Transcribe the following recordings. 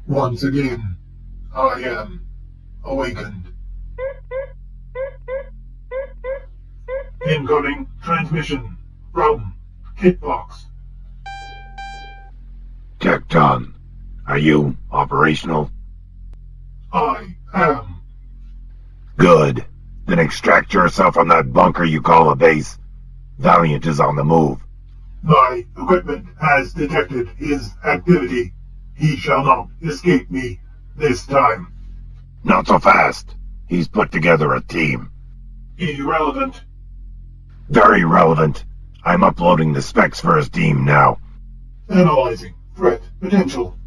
Once again, I am awakened. Incoming transmission from Kitbox. Tecton, are you operational? I am. Good. Then extract yourself from that bunker you call a base. Valiant is on the move. My equipment has detected his activity. He shall not escape me this time. Not so fast. He's put together a team. Irrelevant. Very relevant. I'm uploading the specs for his team now. Analyzing threat potential.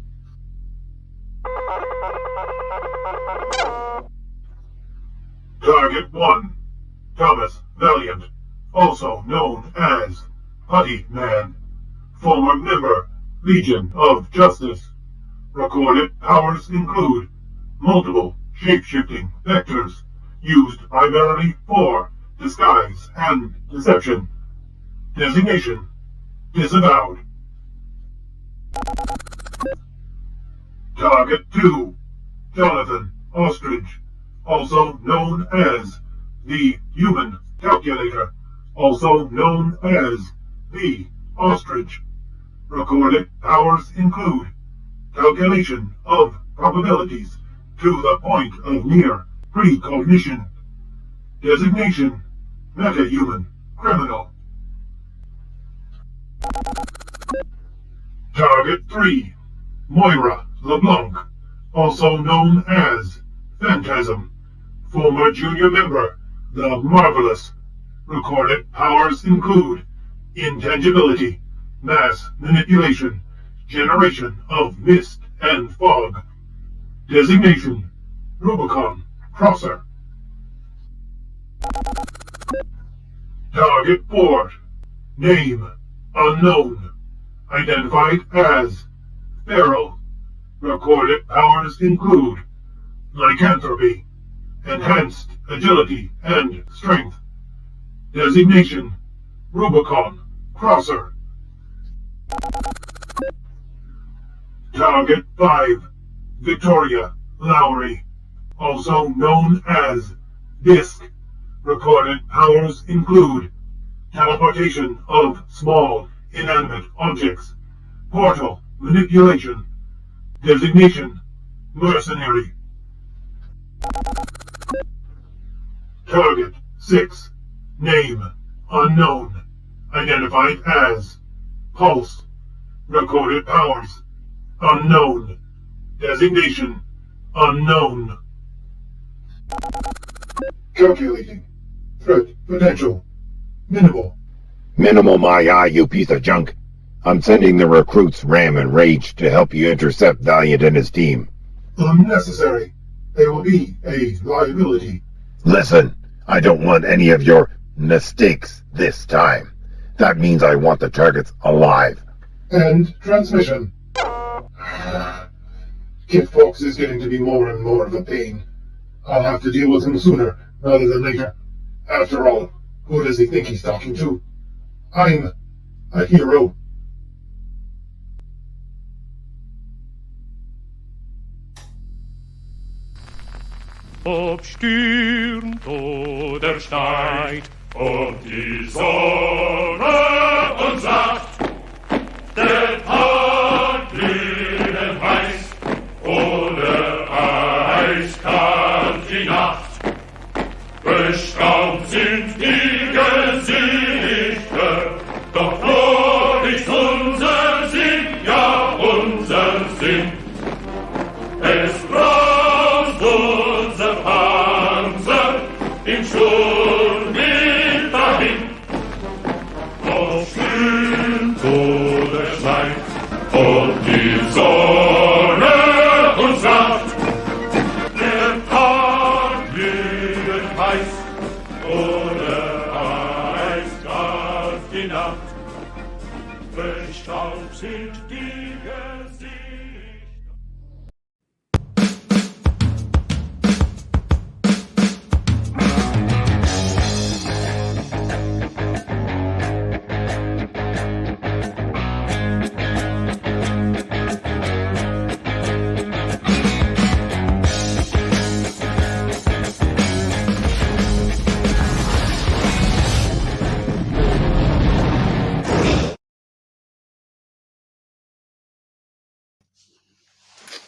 Target 1. Thomas Valiant, also known as Putty Man. Former member, Legion of Justice. Recorded powers include multiple shape-shifting vectors used primarily for disguise and deception. Designation disavowed. Target 2. Jonathan Ostrich, also known as the Human Calculator, also known as the Ostrich. Recorded powers include calculation of probabilities to the point of near precognition. Designation metahuman criminal. Target 3. Moira LeBlanc, also known as Phantasm, former junior member, the Marvelous. Recorded powers include intangibility, mass manipulation, generation of mist and fog. Designation Rubicon Crosser. Target 4. Name unknown. Identified as Feral. Recorded powers include lycanthropy, enhanced agility and strength. Designation Rubicon Crosser. Target 5. Victoria Lowry, also known as Disc. Recorded powers include teleportation of small inanimate objects, portal manipulation. Designation Mercenary. Target 6. Name unknown. Identified as Pulse. Recorded powers unknown. Designation unknown. Calculating threat potential minimal. Minimal my eye, you piece of junk. I'm sending the recruits Ram and Rage to help you intercept Valiant and his team. Unnecessary. They will be a liability. Listen, I don't want any of your mistakes this time. That means I want the targets alive. And transmission. Kid Fox is getting to be more and more of a pain. I'll have to deal with him sooner rather than later. After all, who does he think he's talking to? I'm a hero. ob stürmt oder schneit, und die Sonne uns sagt, der Tag glühend heiß, oder eiskalt die Nacht. Bestaubt sind die Gesichter, doch nur nicht unser Sinn, ja unser Sinn. Es braust unser Panzer im Sturm mit dahin. Doch stürmt oder schneit, und die Sonne uns sagt, der Tag glühend heiß, oder eiskalt die Nacht. Bestaubt sind die Gesichter.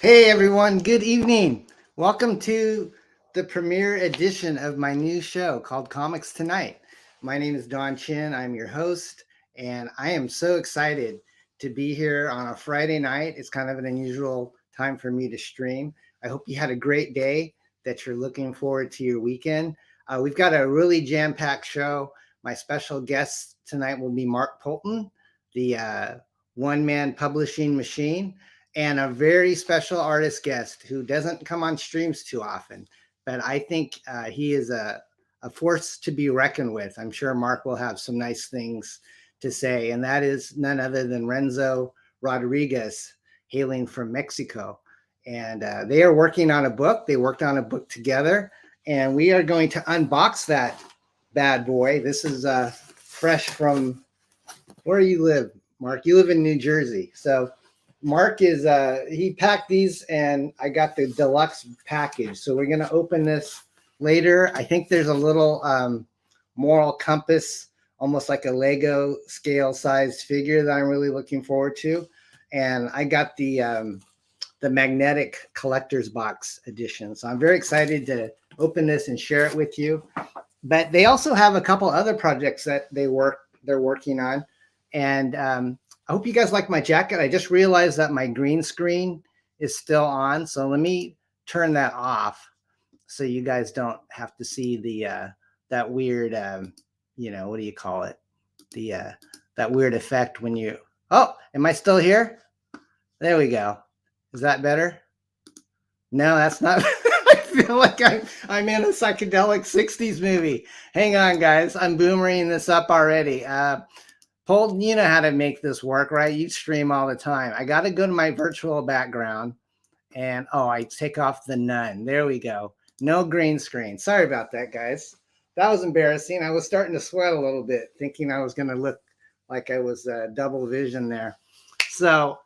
Hey everyone, good evening. Welcome to the premiere edition of my new show called Comics Tonight. My name is Don Chin. I'm your host, and I am so excited to be here on a Friday night. It's kind of an unusual time for me to stream. I hope you had a great day, that you're looking forward to your weekend. We've got a really jam-packed show. My special guest tonight will be Mark Poulton, the one-man publishing machine, and a very special artist guest who doesn't come on streams too often, but I think he is a force to be reckoned with. I'm sure Mark will have some nice things to say, and that is none other than Renzo Rodriguez, hailing from Mexico. And they are working on a book. They worked on a book together, and we are going to unbox that bad boy. This is fresh from, where you live, Mark? You live in New Jersey. So Mark is, he packed these, and I got the deluxe package. So we're going to open this later. I think there's a little moral compass, almost like a Lego scale sized figure that I'm really looking forward to. And I got the magnetic collector's box edition. So I'm very excited to open this and share it with you. But they also have a couple other projects that they're working on. And I hope you guys like my jacket. I just realized that my green screen is still on. So let me turn that off so you guys don't have to see the that weird, you know, what do you call it? The that weird effect when you, oh, am I still here? There we go. Is that better? No, that's not. I feel like I'm in a psychedelic 60s movie. Hang on, guys. I'm boomering this up already. Poulton, you know how to make this work, right? You stream all the time. I got to go to my virtual background, and I take off the none. There we go. No green screen. Sorry about that, guys. That was embarrassing. I was starting to sweat a little bit, thinking I was going to look like I was double vision there. So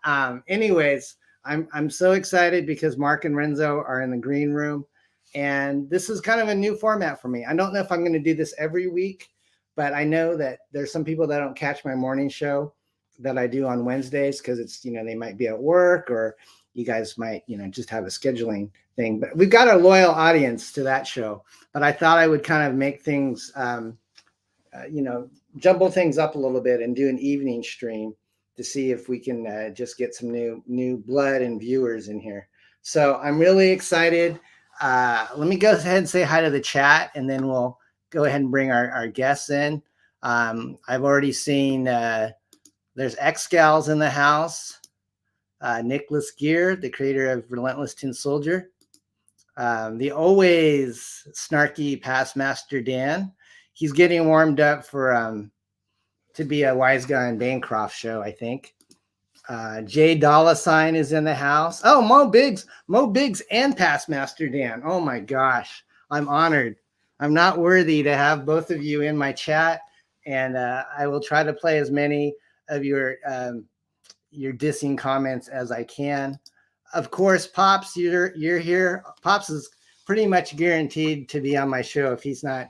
anyways, I'm so excited because Mark and Renzo are in the green room, and this is kind of a new format for me. I don't know if I'm going to do this every week, but I know that there's some people that don't catch my morning show that I do on Wednesdays because it's, you know, they might be at work, or you guys might, you know, just have a scheduling thing. But we've got a loyal audience to that show. But I thought I would kind of make things, you know, jumble things up a little bit and do an evening stream to see if we can just get some new blood and viewers in here. So I'm really excited. Let me go ahead and say hi to the chat, and then we'll go ahead and bring our guests in. I've already seen there's X-Gals in the house. Nicholas Gear, the creator of Relentless Tin Soldier. The always snarky past master Dan. He's getting warmed up for to be a wise guy on Bancroft show, I think. Jay Dollar Sign is in the house. Oh, Mo Biggs and past master Dan. Oh my gosh, I'm honored. I'm not worthy to have both of you in my chat, and I will try to play as many of your dissing comments as I can. Of course, Pops, you're here. Pops is pretty much guaranteed to be on my show if he's not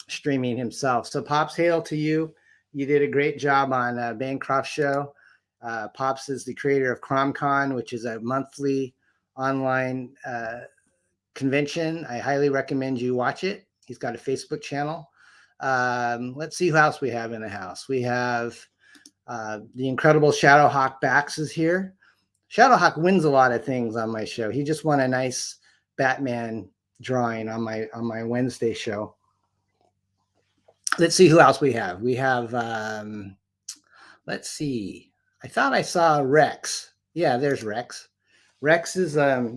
streaming himself. So Pops, hail to you. You did a great job on Bancroft's show. Pops is the creator of CromCon, which is a monthly online convention. I highly recommend you watch it. He's got a Facebook channel. Let's see who else we have in the house. We have the incredible Shadowhawk Bax is here. Shadowhawk wins a lot of things on my show. He just won a nice Batman drawing on my Wednesday show. Let's see who else we have. We have, let's see. I thought I saw Rex. Yeah, there's Rex. Rex is a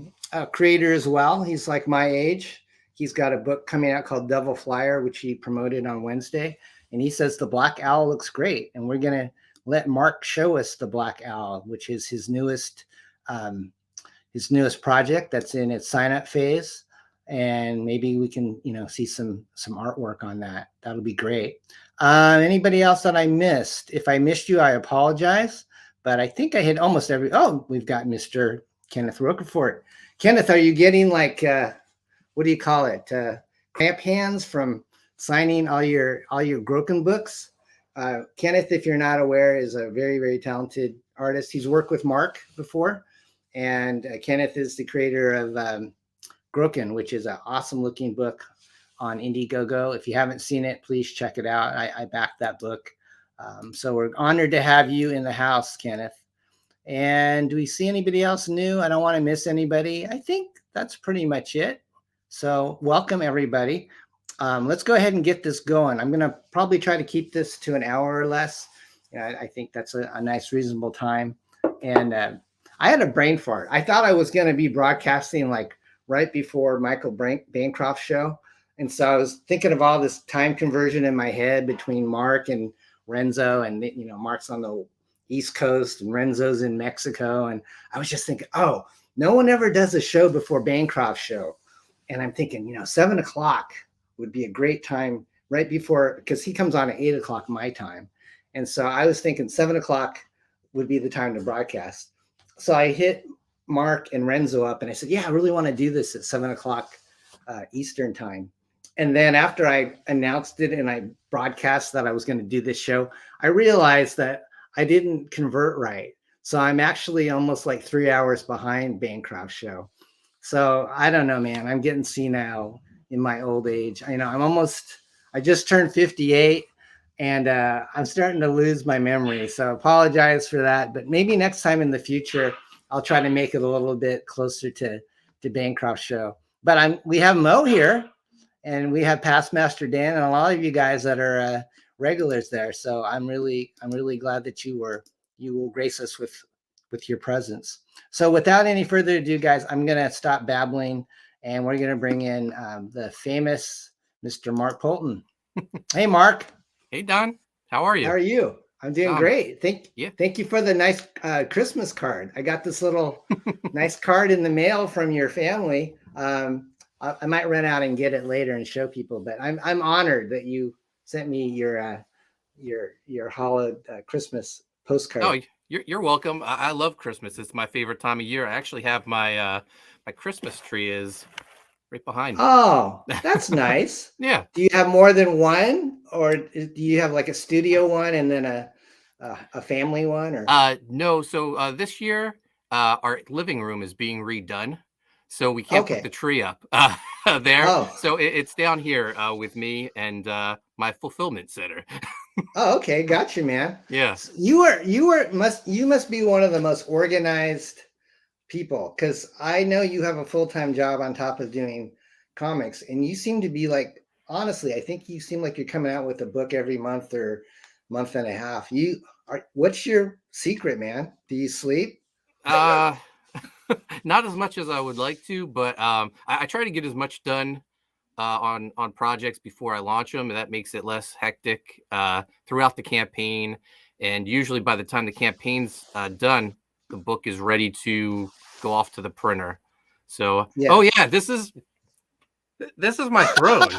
creator as well. He's like my age. He's got a book coming out called Devil Flyer, which he promoted on Wednesday. And he says the Black Owl looks great. And we're going to let Mark show us the Black Owl, which is his newest project that's in its sign-up phase. And maybe we can, see some artwork on that. That'll be great. Anybody else that I missed? If I missed you, I apologize. But I think I hit almost every. Oh, we've got Mr. Kenneth Rocafort. Kenneth, are you getting like what do you call it? Cramp hands from signing all your Groken books? Kenneth, if you're not aware, is a very, very talented artist. He's worked with Mark before, and Kenneth is the creator of Groken, which is an awesome looking book on Indiegogo. If you haven't seen it, please check it out. I backed that book. So we're honored to have you in the house, Kenneth. And do we see anybody else new? I don't want to miss anybody. I think that's pretty much it. So welcome, everybody. Let's go ahead and get this going. I'm going to probably try to keep this to an hour or less. I think that's a nice, reasonable time. And I had a brain fart. I thought I was going to be broadcasting like right before Michael Bancroft's show. And so I was thinking of all this time conversion in my head between Mark and Renzo, and Mark's on the East Coast and Renzo's in Mexico. And I was just thinking, oh, no one ever does a show before Bancroft's show. And I'm thinking, 7 o'clock would be a great time right before, because he comes on at 8 o'clock my time. And so I was thinking 7 o'clock would be the time to broadcast. So I hit Mark and Renzo up and I said, yeah, I really want to do this at 7 o'clock Eastern time. And then after I announced it and I broadcast that I was going to do this show, I realized that I didn't convert right. So I'm actually almost like 3 hours behind Bancroft's show. So I don't know, man. I'm getting senile in my old age. I just turned 58 and I'm starting to lose my memory. So apologize for that. But maybe next time in the future, I'll try to make it a little bit closer to Bancroft's show. But we have Mo here. And we have Past Master Dan and a lot of you guys that are regulars there. So I'm really glad that you will grace us with your presence. So without any further ado, guys, I'm going to stop babbling and we're going to bring in the famous Mr. Mark Poulton. Hey, Mark. Hey, Don. How are you? How are you? I'm doing great. Thank you for the nice Christmas card. I got this little nice card in the mail from your family. I might run out and get it later and show people, but I'm honored that you sent me your Christmas postcard. Oh, you're welcome. I love Christmas. It's my favorite time of year. I actually have my Christmas tree is right behind me. Oh, that's nice. Yeah. Do you have more than one, or do you have like a studio one and then a family one? Or no. So this year, our living room is being redone. So we can't put the tree up there. Oh. So it's down here with me and my fulfillment center. Oh, okay. Gotcha, man. Yes. You must be one of the most organized people, because I know you have a full-time job on top of doing comics, and you seem to be like, honestly, I think you seem like you're coming out with a book every month or month and a half. What's your secret, man? Do you sleep? Not as much as I would like to, but I try to get as much done on projects before I launch them, and that makes it less hectic throughout the campaign. And usually by the time the campaign's done, the book is ready to go off to the printer. So, Oh yeah, this is my throne.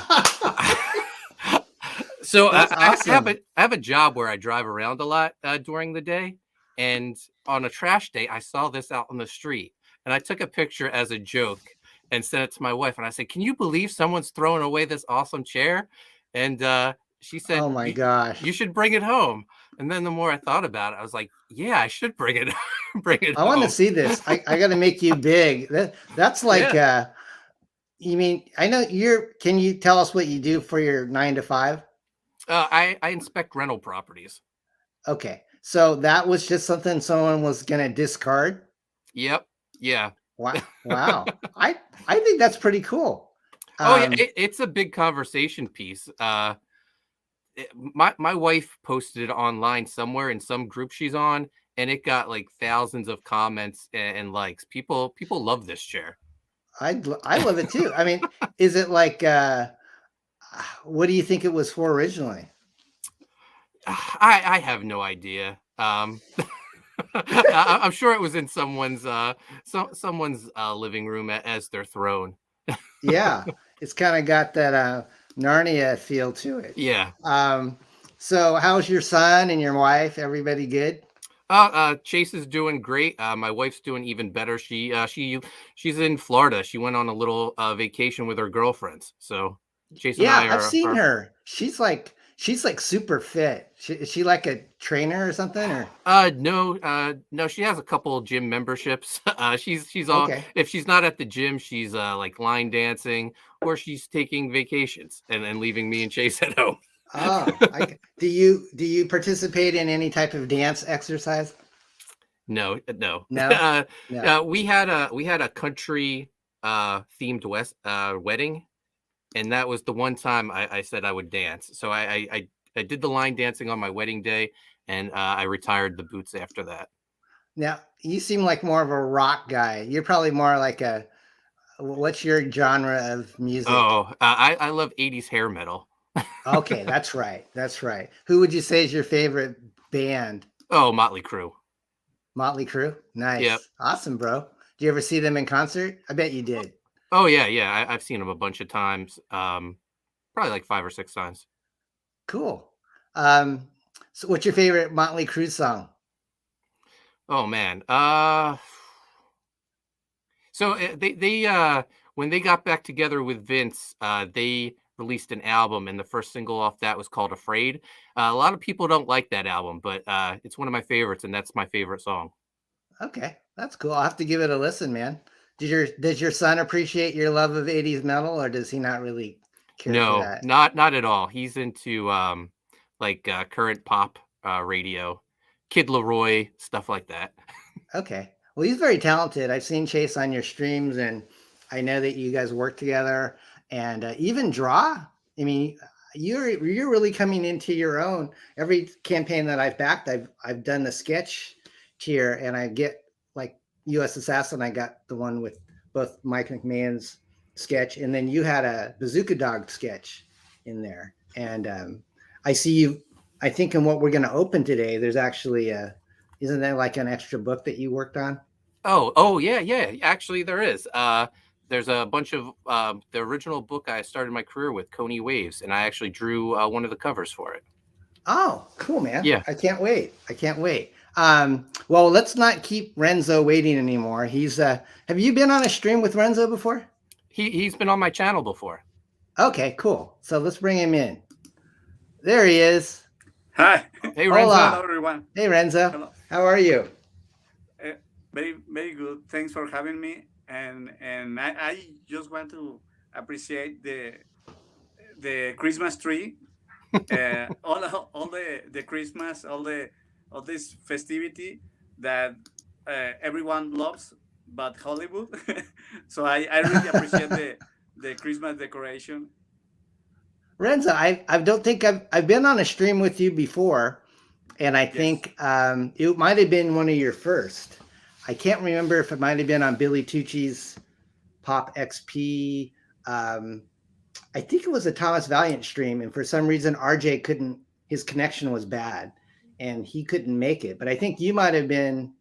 So awesome. I have a job where I drive around a lot during the day. And on a trash day, I saw this out on the street and I took a picture as a joke. and sent it to my wife. And I said, "Can you believe someone's throwing away this awesome chair?" And she said, Oh my gosh. you should bring it home." And then the more I thought about it, I was like, "Yeah, I should bring it bring it I home." want to see this. I got to make you big. That's like, you mean, I know can you tell us what you do for your 9 to 5? I inspect rental properties. Okay. So that was just something someone was going to discard? Yep. Yeah. Wow. I think that's pretty cool. Yeah, it's a big conversation piece. My wife posted it online somewhere in some group she's on, and it got like thousands of comments and likes. People love this chair. I love it too. I mean, is it like, what do you think it was for originally? I have no idea. I'm sure it was in someone's living room as their throne. Yeah, it's kind of got that Narnia feel to it. Yeah. So how's your son and your wife? Everybody good? Chase is doing great. My wife's doing even better. She's in Florida. She went on a little vacation with her girlfriends. So Chase and I I've seen her. She's like super fit. Is she like a trainer or something? Or no, she has a couple of gym memberships. She's all if she's not at the gym, she's like line dancing, or she's taking vacations and leaving me and Chase at home. Oh, do you participate in any type of dance exercise? No. No. We had a country themed wedding, and that was the one time I said I would dance. So I did the line dancing on my wedding day, and I retired the boots after that. Now you seem like more of a rock guy. You're probably more like what's your genre of music? Oh, I love 80s hair metal. Okay, that's right. Who would you say is your favorite band? Oh, Motley Crue. Motley Crue? Nice. Yep. Awesome, bro. Do you ever see them in concert? I bet you did. Oh, yeah. I've seen them a bunch of times. Probably like 5 or 6 times. Cool. So what's your favorite Motley Crue song? Oh, man. So they when they got back together with Vince, they released an album, and the first single off that was called Afraid. A lot of people don't like that album, but it's one of my favorites, and that's my favorite song. Okay, that's cool. I'll have to give it a listen, man. Does your son appreciate your love of 80s metal, or does he not really care for that? Not at all. He's into current pop radio, Kid Leroy, stuff like that. Okay. Well, he's very talented. I've seen Chase on your streams, and I know that you guys work together. And even draw. I mean, you're really coming into your own. Every campaign that I've backed, I've done the sketch tier, and I get like U.S. Assassin. I got the one with both Mike McMahon's sketch, and then you had a Bazooka Dog sketch in there. And I see you. I think in what we're going to open today, there's actually isn't there like an extra book that you worked on? Oh yeah. Actually, there is. There's a bunch of the original book I started my career with, Coney Waves, and I actually drew one of the covers for it. Oh, cool, man. Yeah. I can't wait. Well, let's not keep Renzo waiting anymore. He's have you been on a stream with Renzo before? He's been on my channel before. Okay, cool. So let's bring him in. There he is. Hi. Hey, Renzo. Hello, everyone. Hey, Renzo. Hello. How are you? Very, very good. Thanks for having me. And I just want to appreciate the Christmas tree, all the Christmas, all this festivity that everyone loves, but Hollywood. So I really appreciate the Christmas decoration. Renzo, I don't think I've been on a stream with you before, and I think it might have been one of your first. I can't remember if it might have been on Billy Tucci's Pop XP. I think it was a Thomas Valiant stream, and for some reason RJ couldn't. His connection was bad, and he couldn't make it. But I think you might have been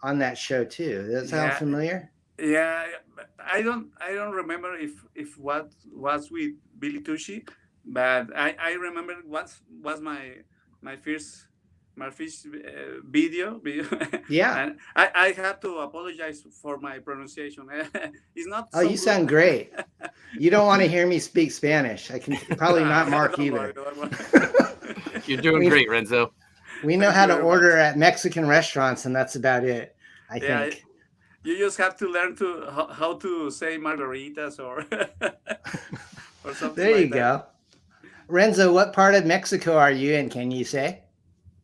on that show too. Does that sound familiar? Yeah, I don't remember if what was with Billy Tucci, but I remember what was my first Murphy's video. Yeah. And I have to apologize for my pronunciation. It's not. Oh, So you good. sound great. You don't want to hear me speak Spanish. I can probably not Mark Don't either. worry, don't worry. You're doing great, Renzo. We know Thank how you to very order much. at Mexican restaurants, and that's about it, I Yeah, think. you just have to learn to how to say margaritas or or something There like you that. go. Renzo, what part of Mexico are you in? Can you say?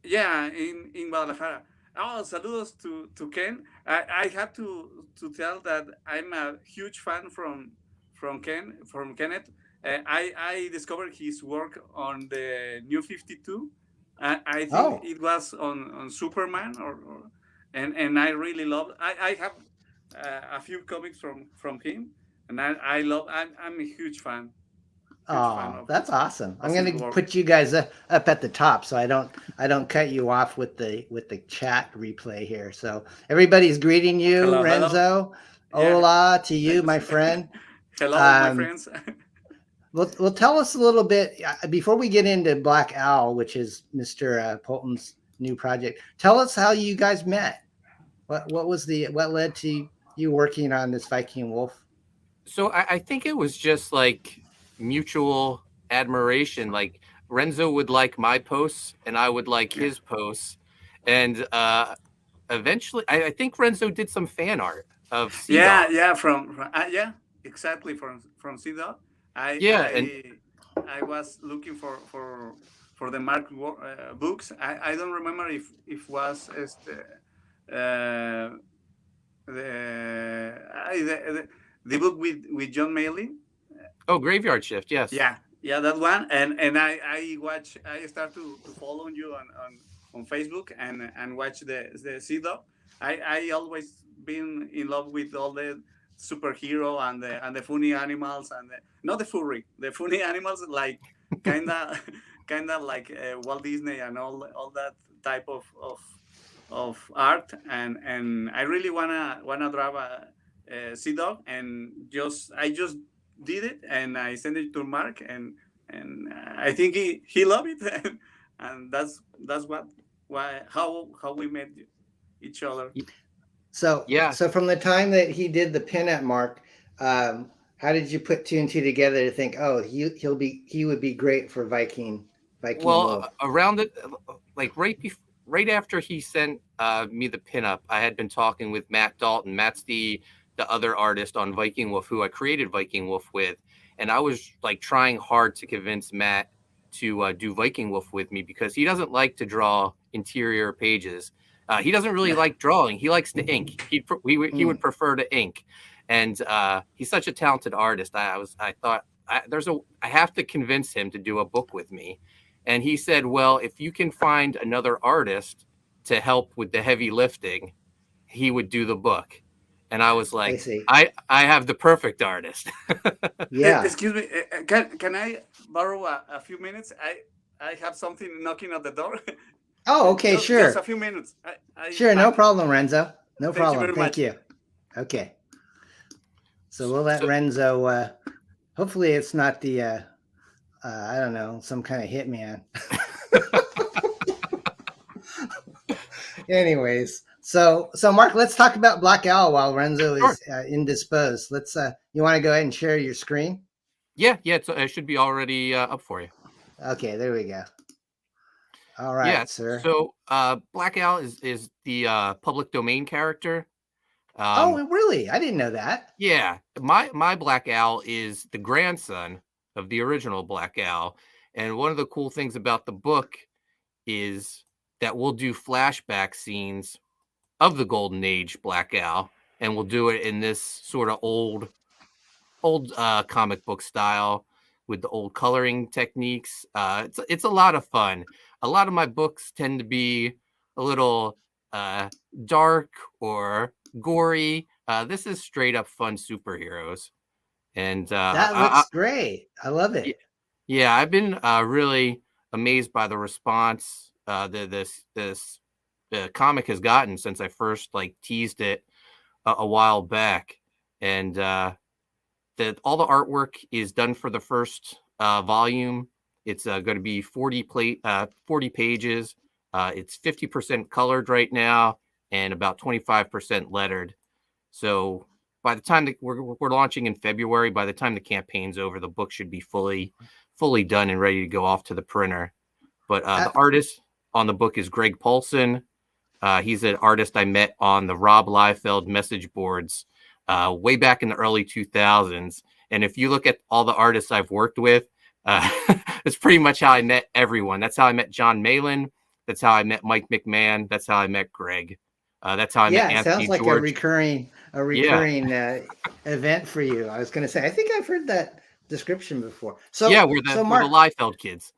Yeah, in Guadalajara. Oh, saludos to Ken. I have to tell that I'm a huge fan from Kenneth. I discovered his work on the New 52. I think Oh, it was on Superman and I really love. I have a few comics from him, and I love. I'm a huge fan oh, that's awesome. I'm of his gonna work. put you guys up at the top so I don't cut you off with the chat replay here. So everybody's greeting you, Hello, hello. Renzo. Yeah, Hola to you, thanks. my friend. Hello, my friends. Well, tell us a little bit before we get into Black Owl, which is Mr. Poulton's new project. Tell us how you guys met. What led to you working on this Viking Wolf? So I think it was just like mutual admiration. Like Renzo would like my posts and I would like his posts. And eventually, I think Renzo did some fan art of Sea Dog. Yeah, from yeah, exactly from CDOT. Yeah, and I was looking for the Mark books. I don't remember if was the book with John Maley. oh, Graveyard Shift, yes. Yeah, that one. And I start to follow you on Facebook and watch the CDOT. I always been in love with all the superhero and the funny animals and not the funny animals, like kinda like Walt Disney and all that type of art, and I really wanna drive a Sea Dog, and I just did it, and I sent it to Mark, and I think he loved it, and that's how we met each other. So Yeah. So from the time that he did the pinup, Mark, how did you put two and two together to think, oh, he would be great for Viking Wolf? Around it, like right after he sent me the pinup, I had been talking with Matt Dalton. Matt's the other artist on Viking Wolf who I created Viking Wolf with, and I was like trying hard to convince Matt to do Viking Wolf with me because he doesn't like to draw interior pages. He doesn't really like drawing. He likes to ink. He would prefer to ink, and he's such a talented artist. I thought I have to convince him to do a book with me, and he said, "Well, if you can find another artist to help with the heavy lifting, he would do the book." And I was like, I have the perfect artist. Yeah. Excuse me, can I borrow a few minutes? I have something knocking at the door. Oh, okay, sure. Just a few minutes. Sure, no problem, Renzo. No problem. Thank you. Okay. So we'll let Renzo. Hopefully, it's not the I don't know, some kind of hitman. Anyways, so Mark, let's talk about Black Owl while Renzo is indisposed. Let's. You want to go ahead and share your screen? Yeah, it should be already up for you. Okay, there we go. All right, sir. So Black Owl is the public domain character. Oh, really? I didn't know that. Yeah, my Black Owl is the grandson of the original Black Owl, and one of the cool things about the book is that we'll do flashback scenes of the Golden Age Black Owl, and we'll do it in this sort of old comic book style with the old coloring techniques. It's a lot of fun. A lot of my books tend to be a little dark or gory. This is straight up fun superheroes, and that looks great. I love it. Yeah, I've been really amazed by the response the comic has gotten since I first teased it a while back, and all the artwork is done for the first volume. It's going to be 40 pages. It's 50% colored right now and about 25% lettered. So by the time that we're launching in February, by the time the campaign's over, the book should be fully done and ready to go off to the printer. But the artist on the book is Greg Poulton. He's an artist I met on the Rob Liefeld message boards way back in the early 2000s. And if you look at all the artists I've worked with, it's pretty much how I met everyone. That's how I met John Malin. That's how I met Mike McMahon. That's how I met Greg. That's how I met Anthony sounds like George. a recurring event for you. I was going to say, I think I've heard that description before. So yeah, we're the Liefeld kids.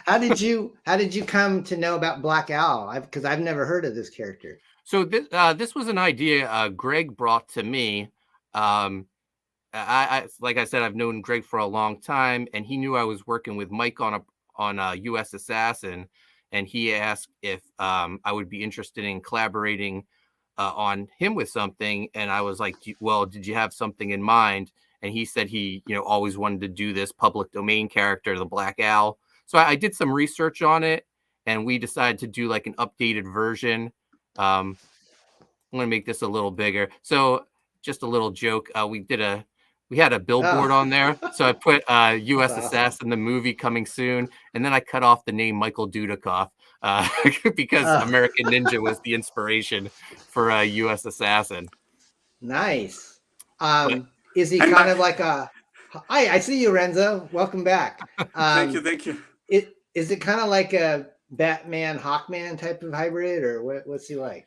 How did you come to know about Black Owl? Because I've never heard of this character. So this was an idea Greg brought to me. I like I said, I've known Greg for a long time, and he knew I was working with Mike on a U.S. Assassin, and he asked if I would be interested in collaborating on him with something, and I was like, well, did you have something in mind? And he said he always wanted to do this public domain character, the Black Owl. So I did some research on it, and we decided to do like an updated version. I'm going to make this a little bigger. So just a little joke. We had a billboard on there. So I put U.S. Assassin, the movie coming soon. And then I cut off the name Michael Dudikoff because American Ninja was the inspiration for U.S. Assassin. Nice. Is he kind of like a... Hi, I see you, Renzo. Welcome back. Thank you. Is it kind of like a Batman, Hawkman type of hybrid, or what's he like?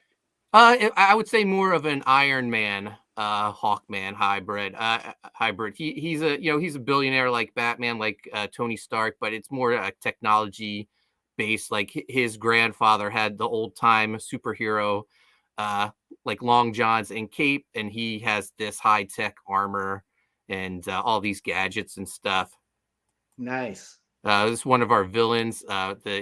I would say more of an Iron Man, Hawkman hybrid. He's a billionaire like Batman, like Tony Stark, but it's more technology based. Like his grandfather had the old time superhero, like long johns and cape, and he has this high tech armor and all these gadgets and stuff. Nice. This is one of our villains.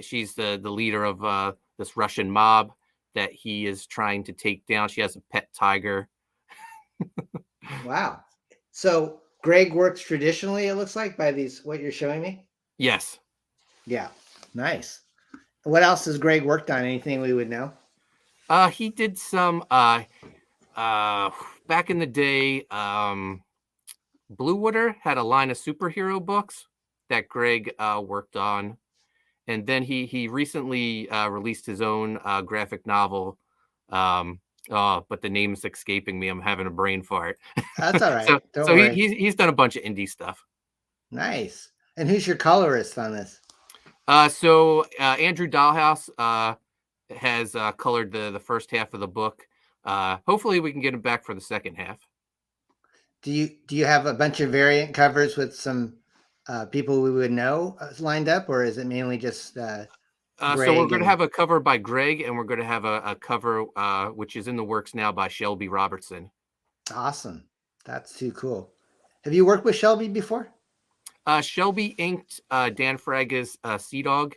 She's the leader of this Russian mob that he is trying to take down. She has a pet tiger. Wow. So Greg works traditionally, it looks like, by what you're showing me? Yes. Yeah. Nice. What else has Greg worked on? Anything we would know? He did some back in the day. Blue Water had a line of superhero books that Greg worked on. And then he recently released his own graphic novel. But the name's escaping me. I'm having a brain fart. That's all right. so he's done a bunch of indie stuff. Nice. And who's your colorist on this? So Andrew Dahlhaus has colored the first half of the book. Hopefully we can get him back for the second half. Do you have a bunch of variant covers with some people we would know lined up, or is it mainly just so we're going to have a cover by Greg, and we're going to have a cover which is in the works now by Shelby Robertson. Awesome. That's too cool. Have you worked with Shelby before? Shelby inked Dan Fraga's Sea Dog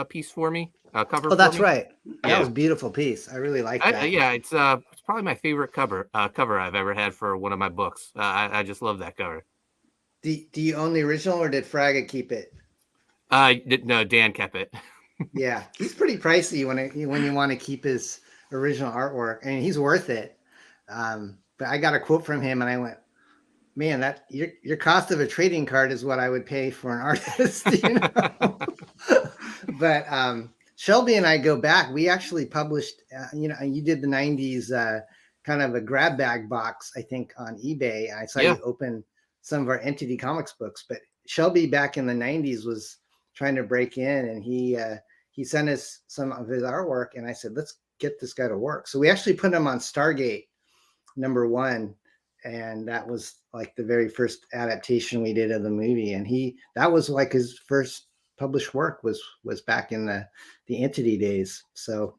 piece for me. Cover. Oh, that's right. That was a beautiful piece. I really like that. It's probably my favorite cover I've ever had for one of my books. I just love that cover. Do you own the original, or did Fraga keep it? No, Dan kept it. Yeah, he's pretty pricey when you want to keep his original artwork, and he's worth it. But I got a quote from him, and I went, "Man, that your cost of a trading card is what I would pay for an artist." But Shelby and I go back. We actually published, you did the 90s kind of a grab bag box, I think, on eBay. I saw you open some of our Entity Comics books, but Shelby back in the 90s was trying to break in, and he sent us some of his artwork, and I said, let's get this guy to work. So we actually put him on Stargate #1, and that was like the very first adaptation we did of the movie. And that was like his first published work was back in the Entity days. So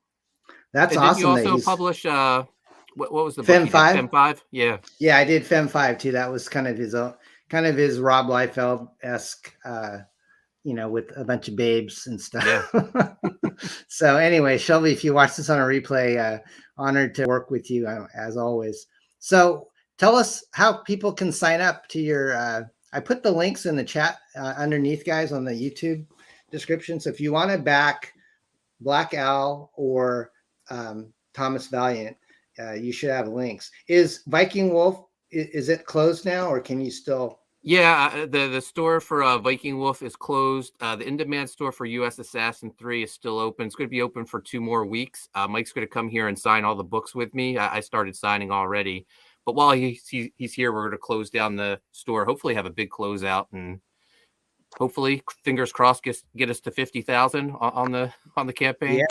that's awesome. Did you also publish what was the Fem book? 5? Fem 5? Yeah. Yeah, I did Fem 5 too. That was kind of his Rob Liefeld-esque, with a bunch of babes and stuff. Yeah. So anyway, Shelby, if you watch this on a replay, honored to work with you as always. So tell us how people can sign up to your, I put the links in the chat underneath, guys, on the YouTube description. So if you want to back Black Owl or Thomas Valiant, you should have links. Is Viking Wolf, is it closed now, or can you still? Yeah, the store for Viking Wolf is closed. The in-demand store for US Assassin 3 is still open. It's going to be open for 2 more weeks. Mike's going to come here and sign all the books with me. I started signing already. But while he's here, we're going to close down the store. Hopefully have a big closeout, and hopefully, fingers crossed, get us to 50,000 on the campaign. Yeah,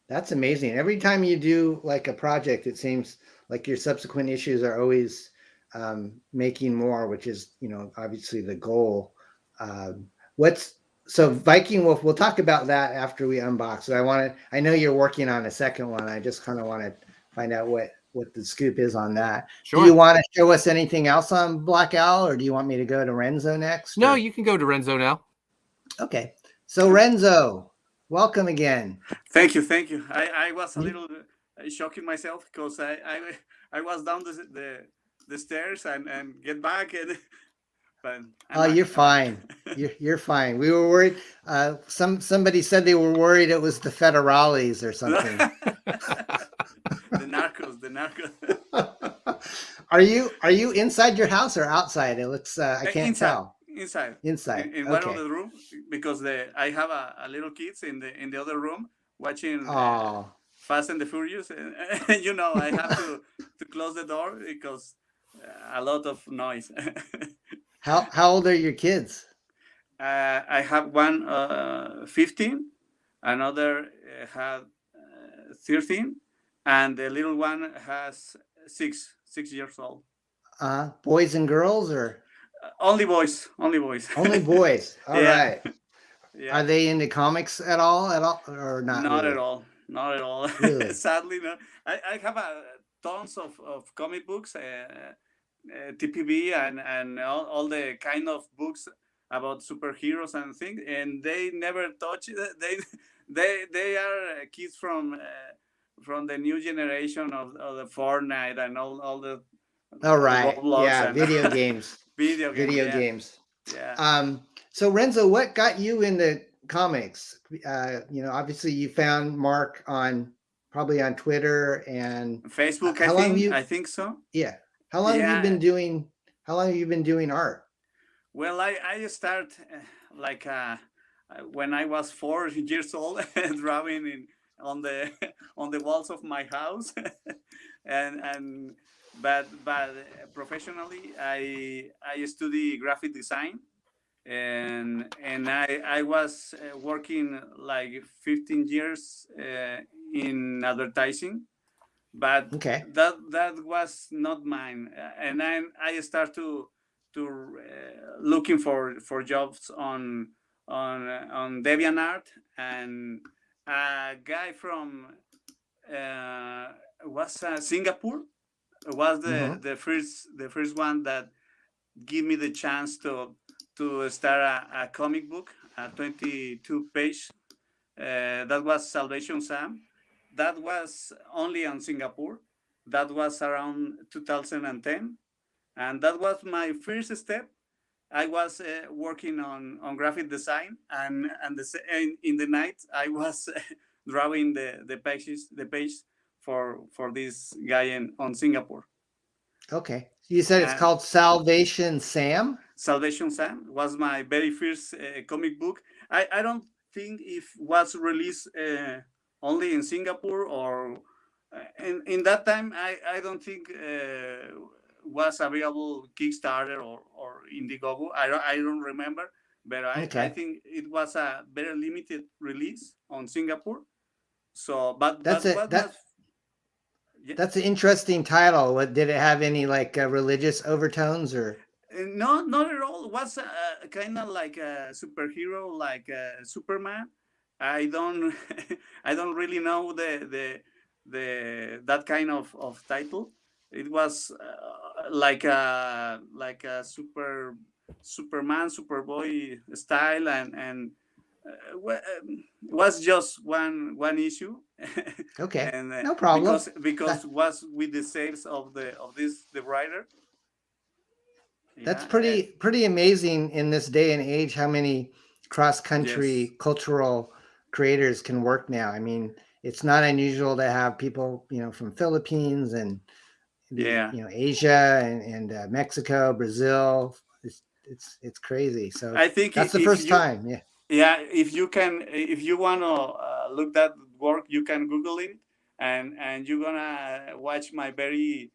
that's amazing. Every time you do like a project, it seems like your subsequent issues are always making more, which is, obviously the goal. So Viking Wolf, we'll talk about that after we unbox. So I know you're working on a second one. I just kind of want to find out what the scoop is on that. Sure. Do you want to show us anything else on Black Owl, or do you want me to go to Renzo next? No, you can go to Renzo now. Okay. So Renzo, welcome again. Thank you. I was a little shocking myself because I was down the stairs and get back, but You're fine. You're fine. We were worried. Somebody said they were worried it was the federales or something. The narcos. Are you inside your house or outside? It looks I can't tell. Inside. In Okay. one of the rooms, because I have a little kids in the other room watching Fast and the Furious, and I have to close the door because a lot of noise. How old are your kids? I have one 15, another had 13, and the little one has 6 years old. Boys and girls, or only boys? Only boys. All right. Yeah. Are they into comics at all, or not? Not really? at all. Really? Sadly, no. I have tons of comic books, TPB, and all the kind of books about superheroes and things, and they never touch it. They are kids from the new generation of the Fortnite and all the. All right. Roblox Yeah, video games. Video games. Yeah. So Renzo, what got you into comics? Obviously you found Mark probably on Twitter and Facebook. I think so. Yeah. How long have you been doing art? Well, I start when I was 4 years old, drawing on the walls of my house, but professionally I study graphic design, and I was working like 15 years in advertising, but okay. that was not mine, and I start to looking for jobs on DeviantArt, and a guy from was Singapore was the first one that give me the chance to start a comic book, a 22-page. That was Salvation Sam. That was only on Singapore. That was around 2010, and that was my first step. I was working on graphic design, and in the night I was drawing the page for this guy on Singapore. Okay, you said it's called Salvation Sam. Salvation Sam was my very first comic book. I don't think it was released only in Singapore, or in that time I don't think was available Kickstarter or Indiegogo. I don't remember, but I think it was a very limited release on Singapore. So, but that's an interesting title. Did it have any religious overtones, or? No, not at all. It was kind of like a superhero, like Superman. I don't really know the that kind of title. It was like a Superman, Superboy style, and was just one issue. Okay, and no problem. Because was with the sales of the writer. That's pretty amazing in this day and age, how many cross-country cultural creators can work now. I mean, it's not unusual to have people, from Philippines and Yeah. Asia and Mexico, Brazil. It's crazy. So I think that's the if first you, time. Yeah. yeah, if you want to look that work, you can Google it, and you're gonna watch my very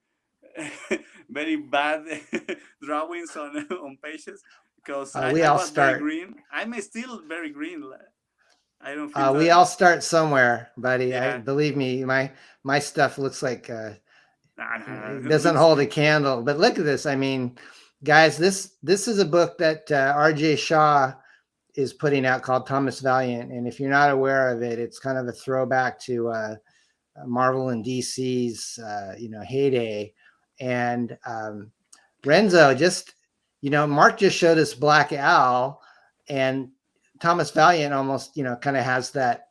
very bad drawings on pages, because We I all was very start. green. I'm still very green. I don't feel We that. all start somewhere, buddy. I Yeah. believe me. My stuff looks like Nah, nah, it it doesn't looks hold a good. candle. But look at this. I mean, guys, this is a book that R.J. Shaw is putting out called Thomas Valiant, and if you're not aware of it, it's kind of a throwback to Marvel and DC's heyday. And Renzo just, Mark just showed us Black Owl, and Thomas Valiant almost, kind of has that,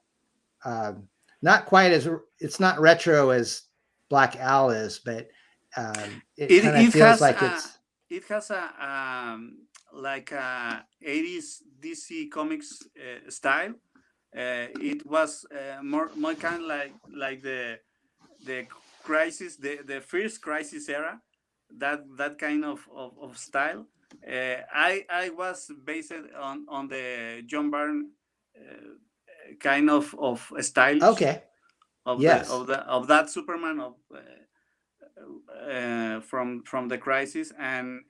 not quite as, it's not retro as Black Owl is, but it kind of It feels has like it's, it has a like a 80s DC comics style. It was more kind of like the crisis, the first crisis era, that kind of style. I was based on the John Byrne kind of styles okay. of Yes. of that Superman of from the crisis, and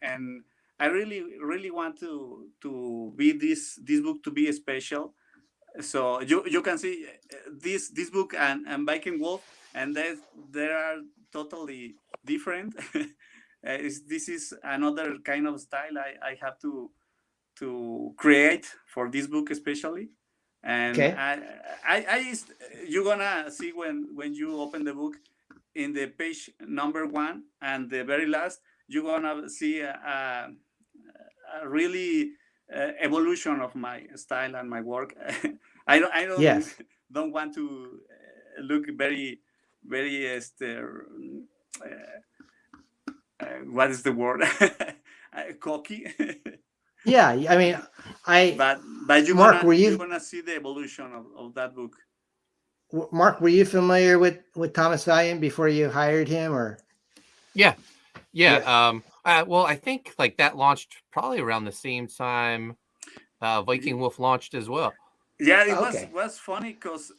I really want to be this book to be special. So you can see this book and Viking Wolf, and they are totally different. This is another kind of style I have to create for this book especially. And Okay. you're gonna see when you open the book, in the page number 1 and the very last, you're gonna see a really evolution of my style and my work. I Yes. don't want to look very what is the word, cocky. Yeah. I mean, But Mark, you're gonna see the evolution of that book. Were you familiar with Thomas Valiant before you hired him, or? Yeah. Yeah. Well, I think like that launched probably around the same time Viking Wolf launched as well. Yeah, it Okay. was funny because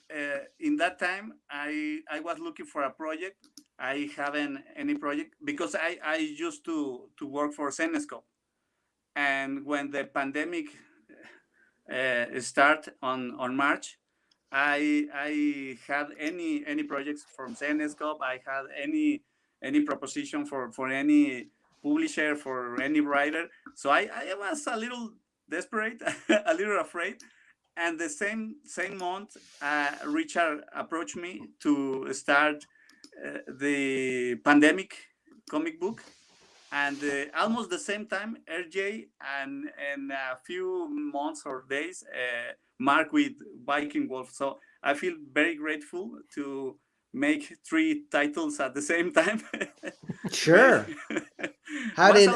in that time I was looking for a project. I haven't any project because I used to work for Zenescope, and when the pandemic start on March, I had any projects from Zenescope. I had any proposition for any publisher, for any writer. So I was a little desperate, a little afraid. And the same month, Richard approached me to start the pandemic comic book, and almost the same time, RJ and a few months or days, Mark with Viking Wolf. So I feel very grateful to make 3 titles at the same time. Sure. How Was did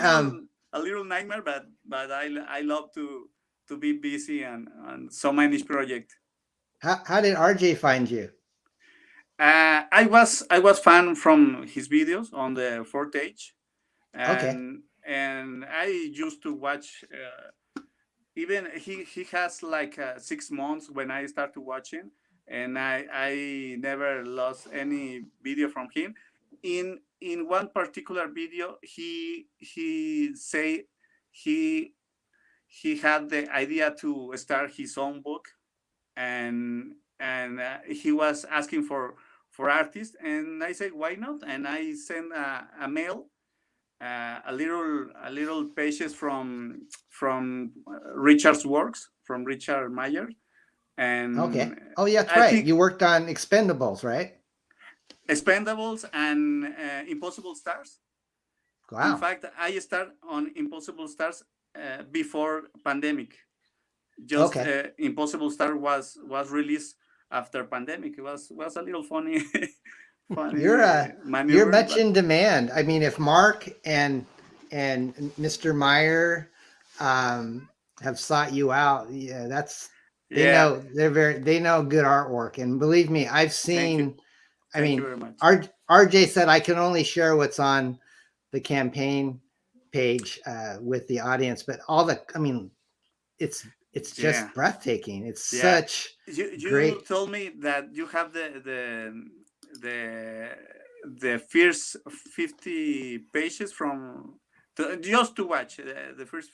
a little nightmare, but I love to be busy on so many projects. how did RJ find you? I was fan from his videos on the 4th age, Okay. and I used to watch. Even he has like 6 months when I started watching, and I never lost any video from him. In one particular video, he say he had the idea to start his own book, and he was asking for artists, and I said why not, and I sent a mail, a little pages from Richard's works, from Richard Meyer, and Okay. Oh, yeah, that's I right. think You worked on Expendables, right? Expendables and Impossible Stars. Wow. In fact, I started on Impossible Stars before pandemic. Just Okay. Impossible Star was released after pandemic. It was a little funny. Funny You're maneuver, much but in demand. I mean, if Mark and Mr. Meyer have sought you out, yeah, They Yeah. know they know good artwork, and believe me, I've seen. I Thank you mean, very much. RJ said I can only share what's on the campaign page with the audience, but it's just Yeah. breathtaking. It's Yeah. such You great. told me that you have the first 50 pages from just to watch the first.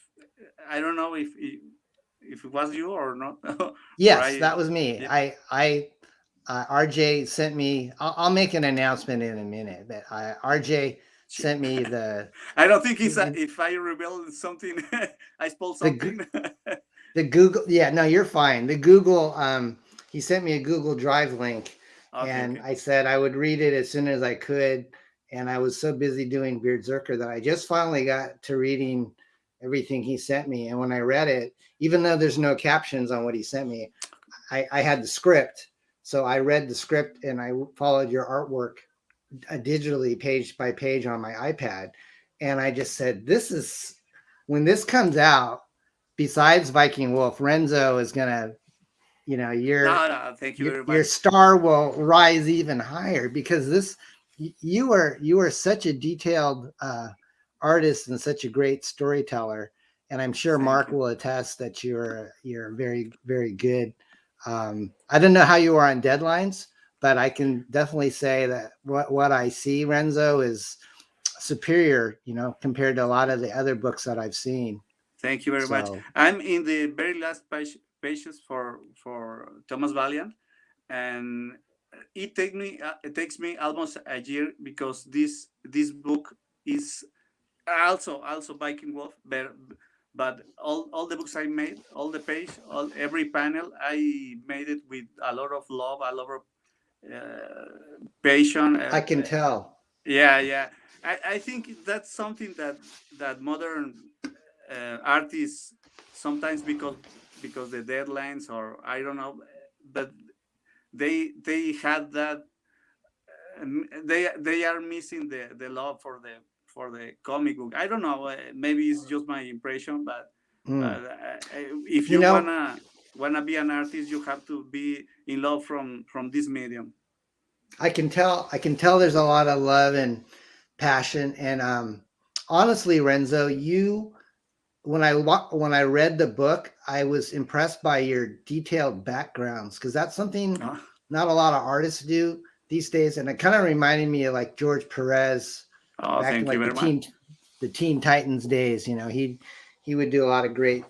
I don't know if it was you or not. Or Yes, I. that was me. Yeah. RJ sent me. I'll make an announcement in a minute, but RJ sent me the I don't think if I reveal something, I spoil something. the Google. Yeah, no, you're fine. The Google. He sent me a Google Drive link, Okay, and okay. I said I would read it as soon as I could. And I was so busy doing BEARDZZERKER that I just finally got to reading everything he sent me. And when I read it, even though there's no captions on what he sent me, I had the script. So I read the script and I followed your artwork digitally page by page on my iPad. And I just said, when this comes out, besides Viking Wolf, Renzo is going to, No, thank you very your much. star will rise even higher, because you are such a detailed artist and such a great storyteller. And I'm sure Thank Mark you. will attest that you're very, very good. I don't know how you are on deadlines, but I can definitely say that what I see, Renzo, is superior, compared to a lot of the other books that I've seen. Thank you very much. So I'm in the very last pages for Thomas Valiant, and it takes me almost a year, because this book is also Viking Wolf, but all the books I made, all the page, every panel, I made it with a lot of love, a lot of passion. I can tell. Yeah. I think that's something that modern artists sometimes, because the deadlines, or I don't know, but they had that. They are missing the love for the comic book. I don't know. Maybe it's just my impression, but if you wanna be an artist, you have to be in love from this medium. I can tell there's a lot of love and passion. And honestly, Renzo, when I read the book, I was impressed by your detailed backgrounds, because that's something not a lot of artists do these days. And it kind of reminded me of like George Perez back in like the Teen Titans days. He would do a lot of great